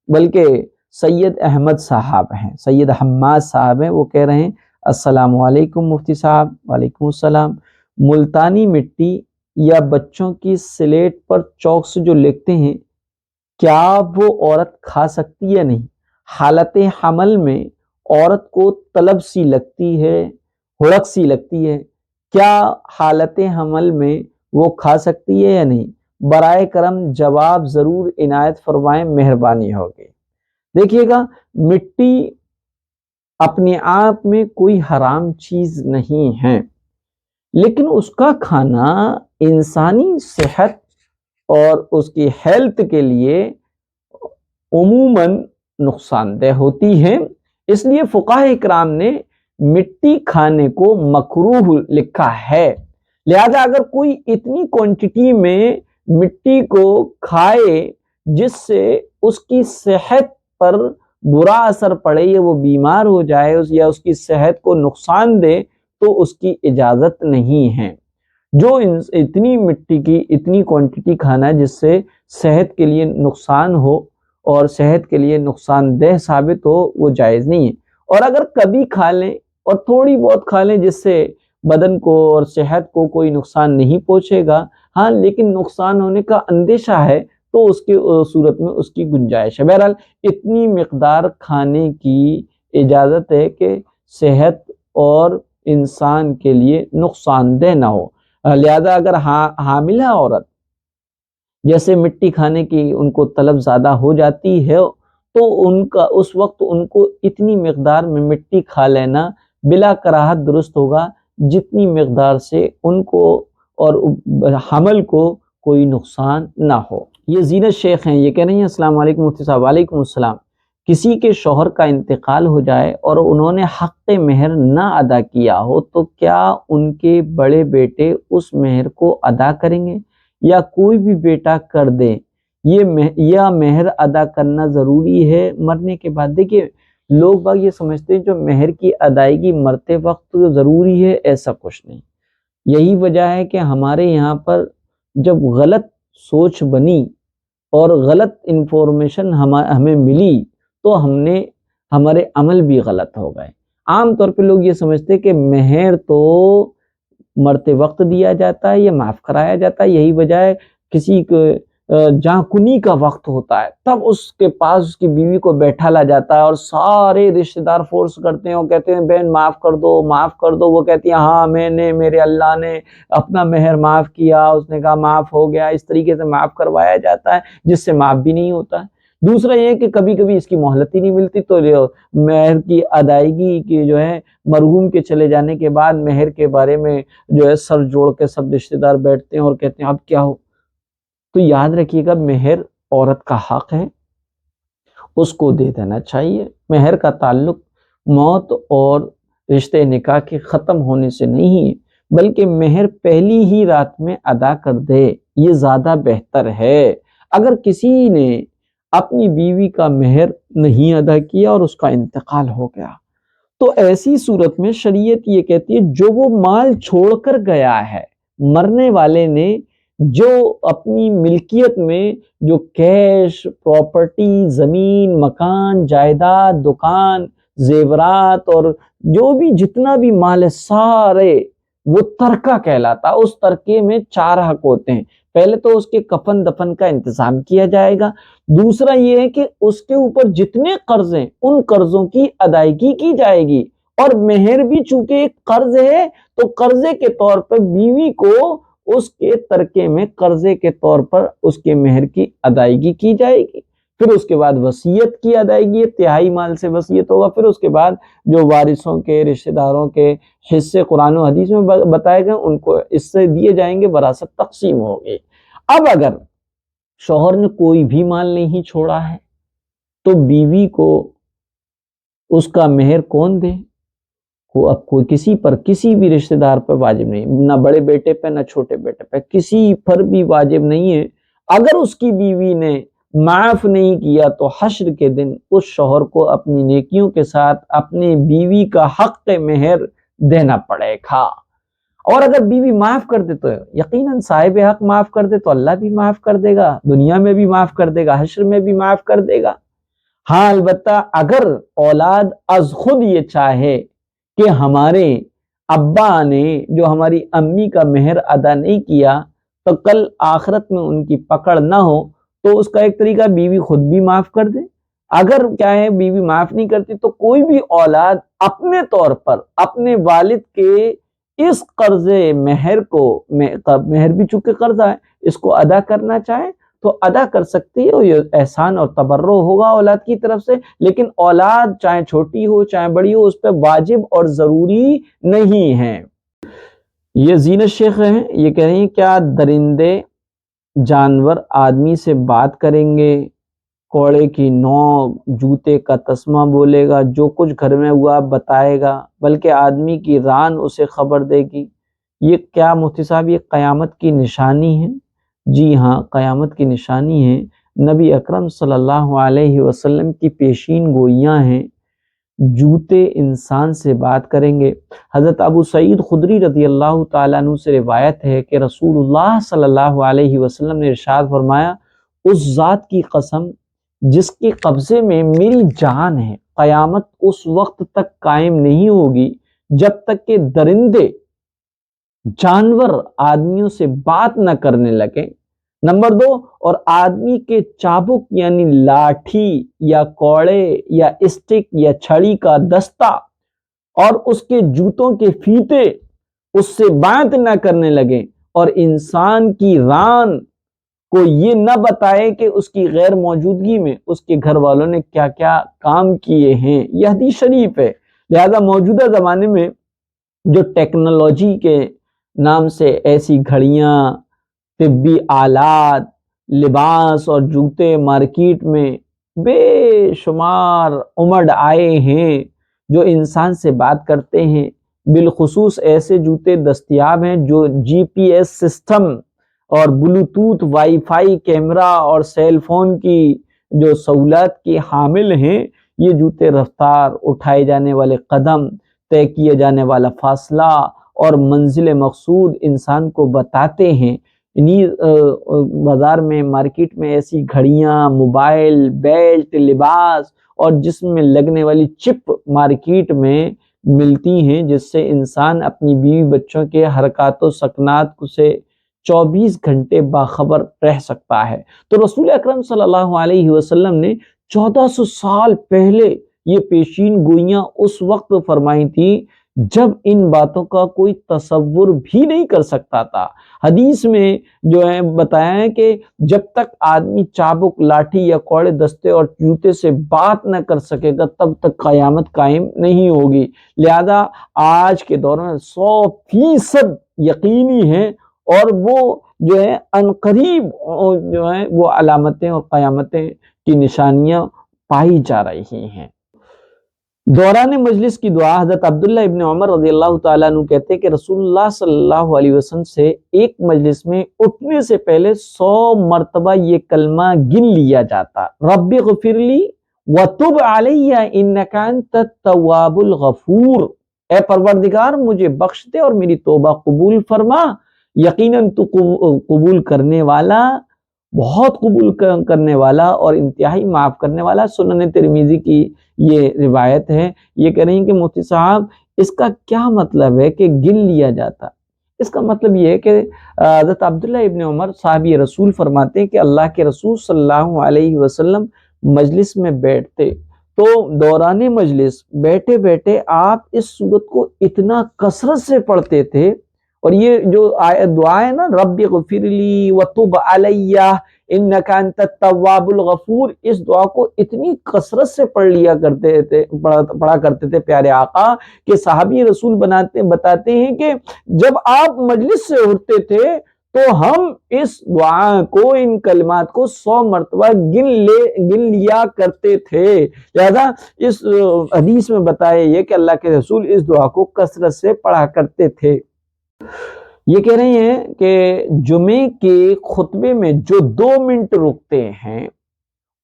بلکہ سید احمد صاحب ہیں، سید حماد صاحب ہیں، وہ کہہ رہے ہیں السلام علیکم مفتی صاحب. وعلیکم السلام. ملتانی مٹی یا بچوں کی سلیٹ پر چوک سے جو لکھتے ہیں کیا وہ عورت کھا سکتی یا نہیں؟ حالت حمل میں عورت کو طلب سی لگتی ہے، ہڑک سی لگتی ہے، کیا حالت حمل میں وہ کھا سکتی ہے یا نہیں؟ برائے کرم جواب ضرور عنایت فرمائیں، مہربانی ہوگی. دیکھیے گا مٹی اپنے آپ میں کوئی حرام چیز نہیں ہے، لیکن اس کا کھانا انسانی صحت اور اس کی ہیلتھ کے لیے عموماً نقصان دہ ہوتی ہے۔ اس لیے فقہاء اکرام نے مٹی کھانے کو مکروہ لکھا ہے۔ لہذا اگر کوئی اتنی کوانٹٹی میں مٹی کو کھائے جس سے اس کی صحت پر برا اثر پڑے یا وہ بیمار ہو جائے یا اس کی صحت کو نقصان دے تو اس کی اجازت نہیں ہے۔ جو اتنی مٹی کی اتنی کوانٹٹی کھانا جس سے صحت کے لیے نقصان ہو اور صحت کے لیے نقصان دہ ثابت ہو وہ جائز نہیں ہے۔ اور اگر کبھی کھا لیں اور تھوڑی بہت کھا لیں جس سے بدن کو اور صحت کو کوئی نقصان نہیں پہنچے گا، ہاں لیکن نقصان ہونے کا اندیشہ ہے تو اس کے صورت میں اس کی گنجائش ہے۔ بہرحال اتنی مقدار کھانے کی اجازت ہے کہ صحت اور انسان کے لیے نقصان دہ نہ ہو۔ لہذا اگر حاملہ عورت جیسے مٹی کھانے کی ان کو طلب زیادہ ہو جاتی ہے تو اس وقت ان کو اتنی مقدار میں مٹی کھا لینا بلا کراہت درست ہوگا جتنی مقدار سے ان کو اور حمل کو کوئی نقصان نہ ہو۔ یہ زینت شیخ ہیں، یہ کہہ رہی ہیں السلام علیکم مفتی صاحب۔ وعلیکم السلام۔ کسی کے شوہر کا انتقال ہو جائے اور انہوں نے حق مہر نہ ادا کیا ہو تو کیا ان کے بڑے بیٹے اس مہر کو ادا کریں گے یا کوئی بھی بیٹا کر دے؟ یہ مہر ادا کرنا ضروری ہے مرنے کے بعد؟ دیکھیے لوگ باگ یہ سمجھتے ہیں جو مہر کی ادائیگی مرتے وقت ضروری ہے، ایسا کچھ نہیں۔ یہی وجہ ہے کہ ہمارے یہاں پر جب غلط سوچ بنی اور غلط انفارمیشن ہمیں ملی تو ہمارے عمل بھی غلط ہو گئے۔ عام طور پہ لوگ یہ سمجھتے ہیں کہ مہر تو مرتے وقت دیا جاتا ہے یا معاف کرایا جاتا ہے۔ یہی وجہ ہے کسی کو جہاں کنی کا وقت ہوتا ہے تب اس کے پاس اس کی بیوی کو بیٹھا لا جاتا ہے اور سارے رشتہ دار فورس کرتے ہیں اور کہتے ہیں بہن معاف کر دو معاف کر دو۔ وہ کہتی ہیں ہاں میرے اللہ نے اپنا مہر معاف کیا، اس نے کہا معاف ہو گیا۔ اس طریقے سے معاف کروایا جاتا ہے جس سے معاف بھی نہیں ہوتا ہے۔ دوسرا یہ کہ کبھی کبھی اس کی مہلت ہی نہیں ملتی تو مہر کی ادائیگی کی جو ہے مرحوم کے چلے جانے کے بعد مہر کے بارے میں جو ہے سر جوڑ کے سب رشتہ دار بیٹھتے ہیں اور کہتے ہیں اب کیا ہو۔ تو یاد رکھیے گا مہر عورت کا حق ہے، اس کو دے دینا چاہیے۔ مہر کا تعلق موت اور رشتے نکاح کے ختم ہونے سے نہیں ہے بلکہ مہر پہلی ہی رات میں ادا کر دے، یہ زیادہ بہتر ہے۔ اگر کسی نے اپنی بیوی کا مہر نہیں ادا کیا اور اس کا انتقال ہو گیا تو ایسی صورت میں شریعت یہ کہتی ہے جو وہ مال چھوڑ کر گیا ہے، مرنے والے نے جو اپنی ملکیت میں جو کیش پراپرٹی زمین مکان جائیداد دکان زیورات اور جو بھی جتنا بھی مال ہے سارے وہ ترکہ کہلاتا۔ اس ترکے میں 4 حق ہوتے ہیں۔ پہلے تو اس کے کفن دفن کا انتظام کیا جائے گا، دوسرا یہ ہے کہ اس کے اوپر جتنے قرض ہیں ان قرضوں کی ادائیگی کی جائے گی، اور مہر بھی چونکہ ایک قرض ہے تو قرضے کے طور پر بیوی کو اس کے ترکے میں قرضے کے طور پر اس کے مہر کی ادائیگی کی جائے گی۔ پھر اس کے بعد وصیت کی ادائیگی، تہائی مال سے وصیت ہوگا۔ پھر اس کے بعد جو وارثوں کے رشتہ داروں کے حصے قرآن و حدیث میں بتائے گئے ان کو اس سے دیے جائیں گے، وراثت تقسیم ہوگی۔ اب اگر شوہر نے کوئی بھی مال نہیں چھوڑا ہے تو بیوی کو اس کا مہر کون دے؟ اب کوئی کسی بھی رشتہ دار پر واجب نہیں، نہ بڑے بیٹے پہ نہ چھوٹے بیٹے پہ، کسی پر بھی واجب نہیں ہے۔ اگر اس کی بیوی نے معاف نہیں کیا تو حشر کے دن اس شوہر کو اپنی نیکیوں کے ساتھ اپنی بیوی کا حق مہر دینا پڑے گا۔ اور اگر بیوی معاف کر دے تو یقیناً صاحب حق معاف کر دے تو اللہ بھی معاف کر دے گا، دنیا میں بھی معاف کر دے گا، حشر میں بھی معاف کر دے گا۔ ہاں البتہ اگر اولاد از خود یہ چاہے کہ ہمارے ابا نے جو ہماری امی کا مہر ادا نہیں کیا تو کل آخرت میں ان کی پکڑ نہ ہو تو اس کا ایک طریقہ بیوی خود بھی معاف کر دے۔ اگر کیا ہے بیوی معاف نہیں کرتی تو کوئی بھی اولاد اپنے طور پر اپنے والد کے اس قرض مہر کو، مہر بھی چونکہ قرضہ ہے، اس کو ادا کرنا چاہے تو ادا کر سکتی ہے، یہ احسان اور تبرع ہوگا اولاد کی طرف سے، لیکن اولاد چاہے چھوٹی ہو چاہے بڑی ہو اس پہ واجب اور ضروری نہیں ہے۔ یہ زینت شیخ ہیں، یہ کہہ رہی ہیں کیا درندے جانور آدمی سے بات کریں گے؟ کوڑے کی نوک، جوتے کا تسمہ بولے گا، جو کچھ گھر میں ہوا بتائے گا، بلکہ آدمی کی ران اسے خبر دے گی۔ یہ کیا مفتی صاحب یہ قیامت کی نشانی ہے؟ جی ہاں، قیامت کی نشانی ہے۔ نبی اکرم صلی اللہ علیہ وسلم کی پیشین گوئیاں ہیں، جوتے انسان سے بات کریں گے۔ حضرت ابو سعید خدری رضی اللہ تعالیٰ عنہ سے روایت ہے کہ رسول اللہ صلی اللہ علیہ وسلم نے ارشاد فرمایا، اس ذات کی قسم جس کے قبضے میں میری جان ہے، قیامت اس وقت تک قائم نہیں ہوگی جب تک کہ درندے جانور آدمیوں سے بات نہ کرنے لگے۔ نمبر 2، اور آدمی کے چابک یعنی لاٹھی یا کوڑے یا اسٹک یا چھڑی کا دستہ اور اس کے جوتوں کے فیتے اس سے بات نہ کرنے لگے، اور انسان کی ران کو یہ نہ بتائے کہ اس کی غیر موجودگی میں اس کے گھر والوں نے کیا کیا کام کیے ہیں۔ یہ حدیث شریف ہے۔ لہذا موجودہ زمانے میں جو ٹیکنالوجی کے نام سے ایسی گھڑیاں، طبی آلات، لباس اور جوتے مارکیٹ میں بے شمار امڑ آئے ہیں جو انسان سے بات کرتے ہیں، بالخصوص ایسے جوتے دستیاب ہیں جو جی پی ایس سسٹم اور بلوٹوتھ وائی فائی کیمرہ اور سیل فون کی جو سہولت کے حامل ہیں۔ یہ جوتے رفتار، اٹھائے جانے والے قدم، طے کیے جانے والا فاصلہ اور منزل مقصود انسان کو بتاتے ہیں۔ بازار میں، مارکیٹ میں ایسی گھڑیاں، موبائل، بیلٹ، لباس اور جسم میں لگنے والی چپ مارکیٹ میں ملتی ہیں، جس سے انسان اپنی بیوی بچوں کے حرکات و سکنات سے 24 گھنٹے باخبر رہ سکتا ہے۔ تو رسول اکرم صلی اللہ علیہ وسلم نے 1400 سال پہلے یہ پیشین گوئیاں اس وقت فرمائی تھی جب ان باتوں کا کوئی تصور بھی نہیں کر سکتا تھا۔ حدیث میں جو ہے بتایا ہے کہ جب تک آدمی چابک، لاٹھی یا کوڑے دستے اور جوتے سے بات نہ کر سکے گا تب تک قیامت قائم نہیں ہوگی۔ لہذا آج کے دور میں 100% یقینی ہے، اور وہ جو ہے عنقریب جو ہے وہ علامتیں اور قیامتیں کی نشانیاں پائی جا رہی ہیں۔ دوران مجلس کی دعا، حضرت عبداللہ ابن عمر رضی اللہ تعالیٰ عنہ کہتے ہیں کہ رسول اللہ صلی اللہ علیہ وسلم سے ایک مجلس میں اٹھنے سے پہلے 100 مرتبہ یہ کلمہ گن لیا جاتا، رب اغفر لی وتب علی انک انت التواب الغفور، اے پروردگار مجھے بخش دے اور میری توبہ قبول فرما، یقیناً تو قبول کرنے والا، بہت قبول کرنے والا اور انتہائی معاف کرنے والا۔ سنن ترمذی کی یہ روایت ہے۔ یہ کہہ رہی ہیں کہ مفتی صاحب اس کا کیا مطلب ہے کہ گن لیا جاتا؟ اس کا مطلب یہ ہے کہ حضرت عبداللہ ابن عمر صحابی رسول فرماتے ہیں کہ اللہ کے رسول صلی اللہ علیہ وسلم مجلس میں بیٹھتے تو دوران مجلس بیٹھے بیٹھے آپ اس سورت کو اتنا کثرت سے پڑھتے تھے، اور یہ جو دعا ہے نا، رب اغفر لی وتب علی انک انت التواب الغفور، اس دعا کو اتنی کثرت سے پڑھا کرتے تھے پیارے آقا کہ صحابی رسول بتاتے ہیں کہ جب آپ مجلس سے اٹھتے تھے تو ہم اس دعا کو، ان کلمات کو 100 مرتبہ گن لیا کرتے تھے۔ لہذا اس حدیث میں بتایا یہ کہ اللہ کے رسول اس دعا کو کثرت سے پڑھا کرتے تھے۔ یہ کہہ رہے ہیں کہ جمعے کے خطبے میں جو 2 منٹ رکتے ہیں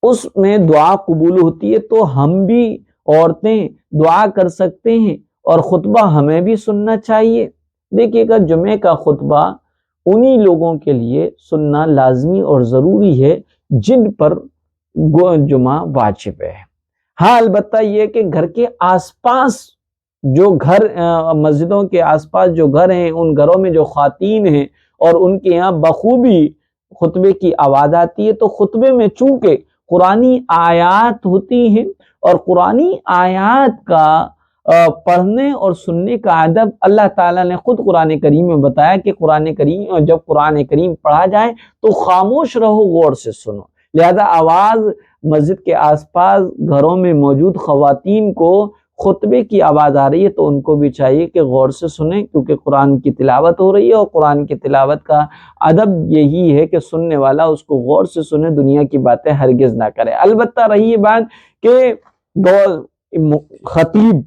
اس میں دعا قبول ہوتی ہے، تو ہم بھی عورتیں دعا کر سکتے ہیں اور خطبہ ہمیں بھی سننا چاہیے۔ دیکھیے گا، جمعے کا خطبہ انہی لوگوں کے لیے سننا لازمی اور ضروری ہے جن پر جمعہ واجب ہے۔ ہاں، البتہ یہ کہ گھر کے آس پاس جو گھر، مسجدوں کے آس پاس جو گھر ہیں، ان گھروں میں جو خواتین ہیں اور ان کے یہاں بخوبی خطبے کی آواز آتی ہے، تو خطبے میں چونکہ قرآنی آیات ہوتی ہیں اور قرآنی آیات کا پڑھنے اور سننے کا ادب اللہ تعالیٰ نے خود قرآن کریم میں بتایا کہ جب قرآن کریم پڑھا جائے تو خاموش رہو، غور سے سنو۔ لہذا آواز مسجد کے آس پاس گھروں میں موجود خواتین کو خطبے کی آواز آ رہی ہے تو ان کو بھی چاہیے کہ غور سے سنیں، کیونکہ قرآن کی تلاوت ہو رہی ہے، اور قرآن کی تلاوت کا ادب یہی ہے کہ سننے والا اس کو غور سے سنے، دنیا کی باتیں ہرگز نہ کرے۔ البتہ رہی یہ بات کہ خطیب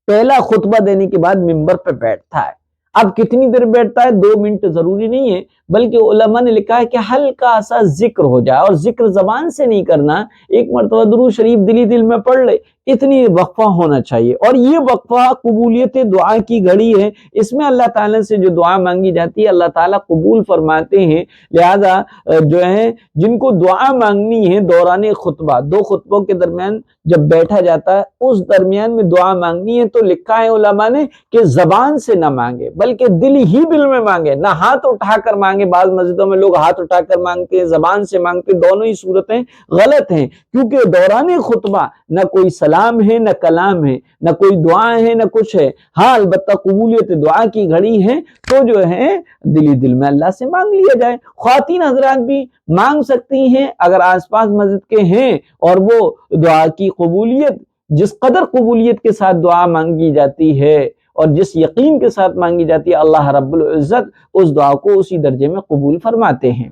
پہلا خطبہ دینے کے بعد ممبر پہ بیٹھتا ہے، اب کتنی دیر بیٹھتا ہے، 2 منٹ ضروری نہیں ہے، بلکہ علماء نے لکھا ہے کہ ہلکا سا ذکر ہو جائے، اور ذکر زبان سے نہیں کرنا، ایک مرتبہ درود شریف دلی دل میں پڑھ لے، اتنی وقفہ ہونا چاہیے۔ اور یہ وقفہ قبولیت دعا کی گھڑی ہے، اس میں اللہ تعالیٰ سے جو دعا مانگی جاتی ہے اللہ تعالیٰ قبول فرماتے ہیں۔ لہذا جو ہے جن کو دعا مانگنی ہے دوران خطبہ، 2 خطبوں کے درمیان جب بیٹھا جاتا ہے اس درمیان میں دعا مانگنی ہے، تو لکھا ہے علماء نے کہ زبان سے نہ مانگے بلکہ دل ہی دل میں مانگے، نہ ہاتھ اٹھا کر مانگے۔ بعض مسجدوں میں لوگ ہاتھ اٹھا کر مانگتے ہیں، زبان سے مانگتے ہیں، دونوں ہی صورتیں غلط ہیں، کیونکہ دوران خطبہ نہ کوئی سلام ہے نہ کلام ہے، نہ کوئی دعا ہے نہ کچھ ہے۔ ہاں البتہ قبولیت دعا کی گھڑی ہے تو جو ہے دلی دل میں اللہ سے مانگ لیا جائے۔ خواتین حضرات بھی مانگ سکتی ہیں اگر آس پاس مسجد کے ہیں، اور وہ دعا کی قبولیت جس قدر قبولیت کے ساتھ دعا مانگی جاتی ہے اور جس یقین کے ساتھ مانگی جاتی ہے، اللہ رب العزت اس دعا کو اسی درجے میں قبول فرماتے ہیں۔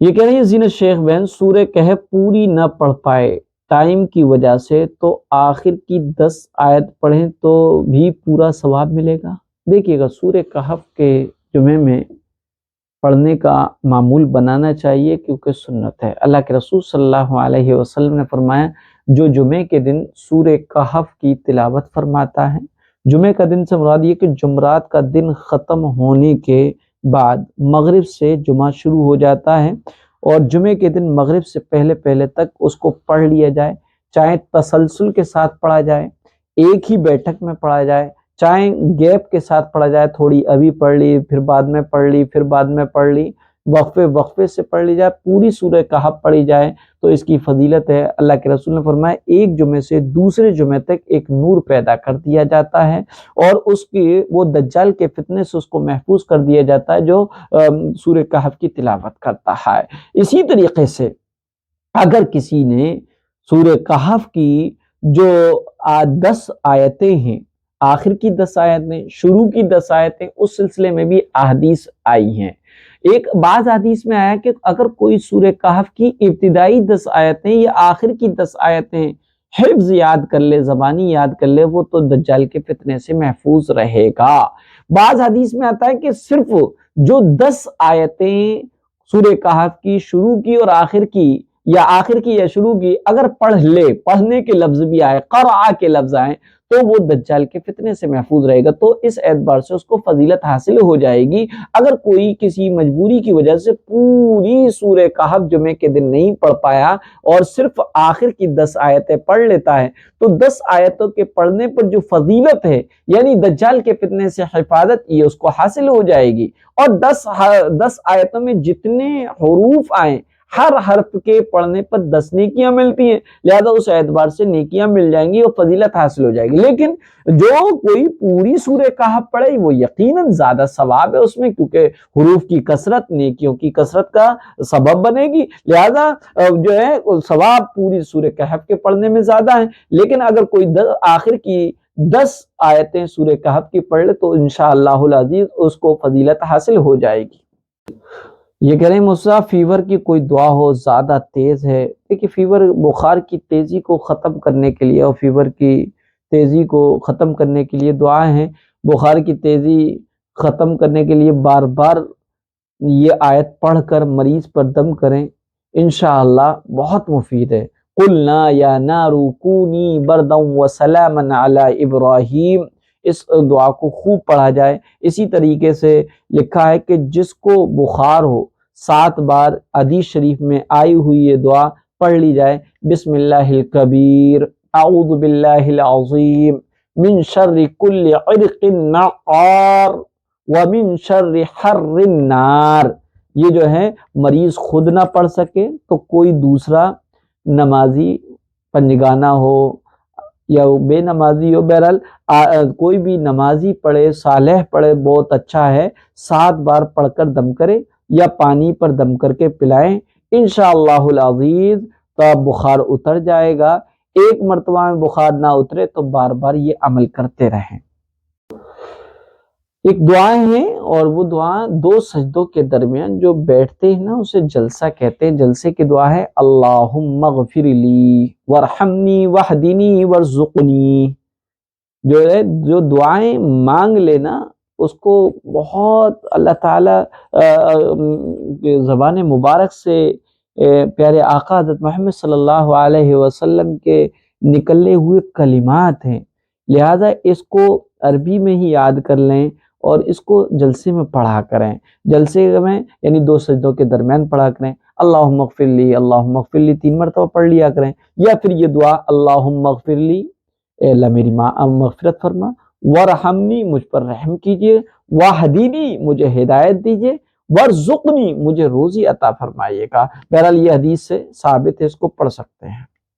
یہ کہہ رہے ہیں زینت شیخ بہن سورہ کہف پوری نہ پڑھ پائے ٹائم کی وجہ سے، تو آخر کی 10 آیت پڑھیں تو بھی پورا ثواب ملے گا۔ دیکھیے گا سورہ کہف کے جمعے میں پڑھنے کا معمول بنانا چاہیے، کیونکہ سنت ہے۔ اللہ کے رسول صلی اللہ علیہ وسلم نے فرمایا جو جمعے کے دن سورہ کہف کی تلاوت فرماتا ہے، جمعے کا دن سے مراد یہ کہ جمعرات کا دن ختم ہونے کے بعد مغرب سے جمعہ شروع ہو جاتا ہے، اور جمعے کے دن مغرب سے پہلے تک اس کو پڑھ لیا جائے، چاہے تسلسل کے ساتھ پڑھا جائے، ایک ہی بیٹھک میں پڑھا جائے، چاہے گیپ کے ساتھ پڑھا جائے، تھوڑی ابھی پڑھ لی پھر بعد میں پڑھ لی پھر بعد میں پڑھ لی، وقفے سے پڑھ لی جائے، پوری سورہ کہف پڑھی جائے تو اس کی فضیلت ہے۔ اللہ کے رسول نے فرمایا ایک جمعے سے دوسرے جمعے تک ایک نور پیدا کر دیا جاتا ہے، اور اس کی وہ دجال کے فتنے سے اس کو محفوظ کر دیا جاتا ہے جو سورہ کہف کی تلاوت کرتا ہے۔ اسی طریقے سے اگر کسی نے سورہ کہف کی جو 10 آیتیں ہیں، آخر کی 10 آیتیں، شروع کی 10 آیتیں، اس سلسلے میں بھی احادیث آئی ہیں۔ ایک بعض حدیث میں آیا کہ اگر کوئی سورہ کہف کی ابتدائی 10 آیتیں یا آخر کی 10 آیتیں حفظ یاد کر لے، زبانی یاد کر لے، وہ تو دجال کے فتنے سے محفوظ رہے گا۔ بعض حدیث میں آتا ہے کہ صرف جو 10 آیتیں سورہ کہف کی شروع کی اور آخر کی یا شروع کی اگر پڑھ لے، پڑھنے کے لفظ بھی آئے، قرأ کے لفظ آئے، تو وہ دجال کے فتنے سے محفوظ رہے گا، تو اس اعتبار سے اس کو فضیلت حاصل ہو جائے گی۔ اگر کوئی کسی مجبوری کی وجہ سے پوری سورہ کہف جمعے کے دن نہیں پڑھ پایا اور صرف آخر کی 10 آیتیں پڑھ لیتا ہے، تو 10 آیتوں کے پڑھنے پر جو فضیلت ہے، یعنی دجال کے فتنے سے حفاظت، یہ اس کو حاصل ہو جائے گی۔ اور 10 آیتوں میں جتنے حروف آئیں، ہر حرف کے پڑھنے پر 10 نیکیاں ملتی ہیں، لہذا اس اعتبار سے نیکیاں مل جائیں گی اور فضیلت حاصل ہو جائے گی۔ لیکن جو کوئی پوری سورہ کہف پڑھے وہ یقیناً زیادہ ثواب ہے اس میں، کیونکہ حروف کی کثرت نیکیوں کی کثرت کا سبب بنے گی، لہذا جو ہے ثواب پوری سورہ کہف کے پڑھنے میں زیادہ ہے۔ لیکن اگر کوئی آخر کی 10 آیتیں سورہ کہف کی پڑھ لے تو انشاءاللہ العزیز اس کو فضیلت حاصل ہو جائے گی۔ یہ کہہ رہے ہیں مصطفیٰ فیور کی کوئی دعا ہو زیادہ تیز ہے؟ دیکھیے فیور بخار کی تیزی کو ختم کرنے کے لیے اور فیور کی تیزی کو ختم کرنے کے لیے دعائیں ہیں۔ بخار کی تیزی ختم کرنے کے لیے بار بار یہ آیت پڑھ کر مریض پر دم کریں، انشاءاللہ بہت مفید ہے۔ قُلْنَا يَا نَارُ كُونِي بَرْدًا وَسَلَامًا عَلَىٰ إِبْرَاهِيمَ، اس دعا کو خوب پڑھا جائے۔ اسی طریقے سے لکھا ہے کہ جس کو بخار ہو 7 بار حدیث شریف میں آئی ہوئی یہ دعا پڑھ لی جائے، بسم اللہ الکبیر اعوذ باللہ العظیم من شر کل عرق نقار ومن شر حر النار۔ یہ جو ہے مریض خود نہ پڑھ سکے تو کوئی دوسرا نمازی پنجگانہ ہو یا بے نمازی ہو، بہرحال کوئی بھی نمازی پڑھے، صالح پڑھے، بہت اچھا ہے، 7 بار پڑھ کر دم کرے یا پانی پر دم کر کے پلائیں، انشاءاللہ العزیز تو بخار اتر جائے گا۔ ایک مرتبہ میں بخار نہ اترے تو بار بار یہ عمل کرتے رہیں۔ ایک دعائیں ہیں اور وہ دعا 2 سجدوں کے درمیان جو بیٹھتے ہیں نا اسے جلسہ کہتے ہیں۔ جلسے کی دعا ہے اللہم اغفر لی ورحمنی وحدنی ورزقنی۔ جو دعائیں مانگ لینا اس کو بہت اللہ تعالیٰ زبان مبارک سے پیارے آقا حضرت محمد صلی اللہ علیہ وسلم کے نکلے ہوئے کلمات ہیں، لہذا اس کو عربی میں ہی یاد کر لیں اور اس کو جلسے میں پڑھا کریں۔ جلسے میں یعنی 2 سجدوں کے درمیان پڑھا کریں، اللہم اغفر لی، اللہم اغفر لی 3 مرتبہ پڑھ لیا کریں، یا پھر یہ دعا اللہم اغفر لی، اے اللہ میری مغفرت فرما، ورحمنی مجھ پر رحم کیجئے، واہدینی مجھے ہدایت دیجئے، ورزقنی مجھے روزی عطا فرمائیے گا۔ بہرحال یہ حدیث سے ثابت ہے، اس کو پڑھ سکتے ہیں۔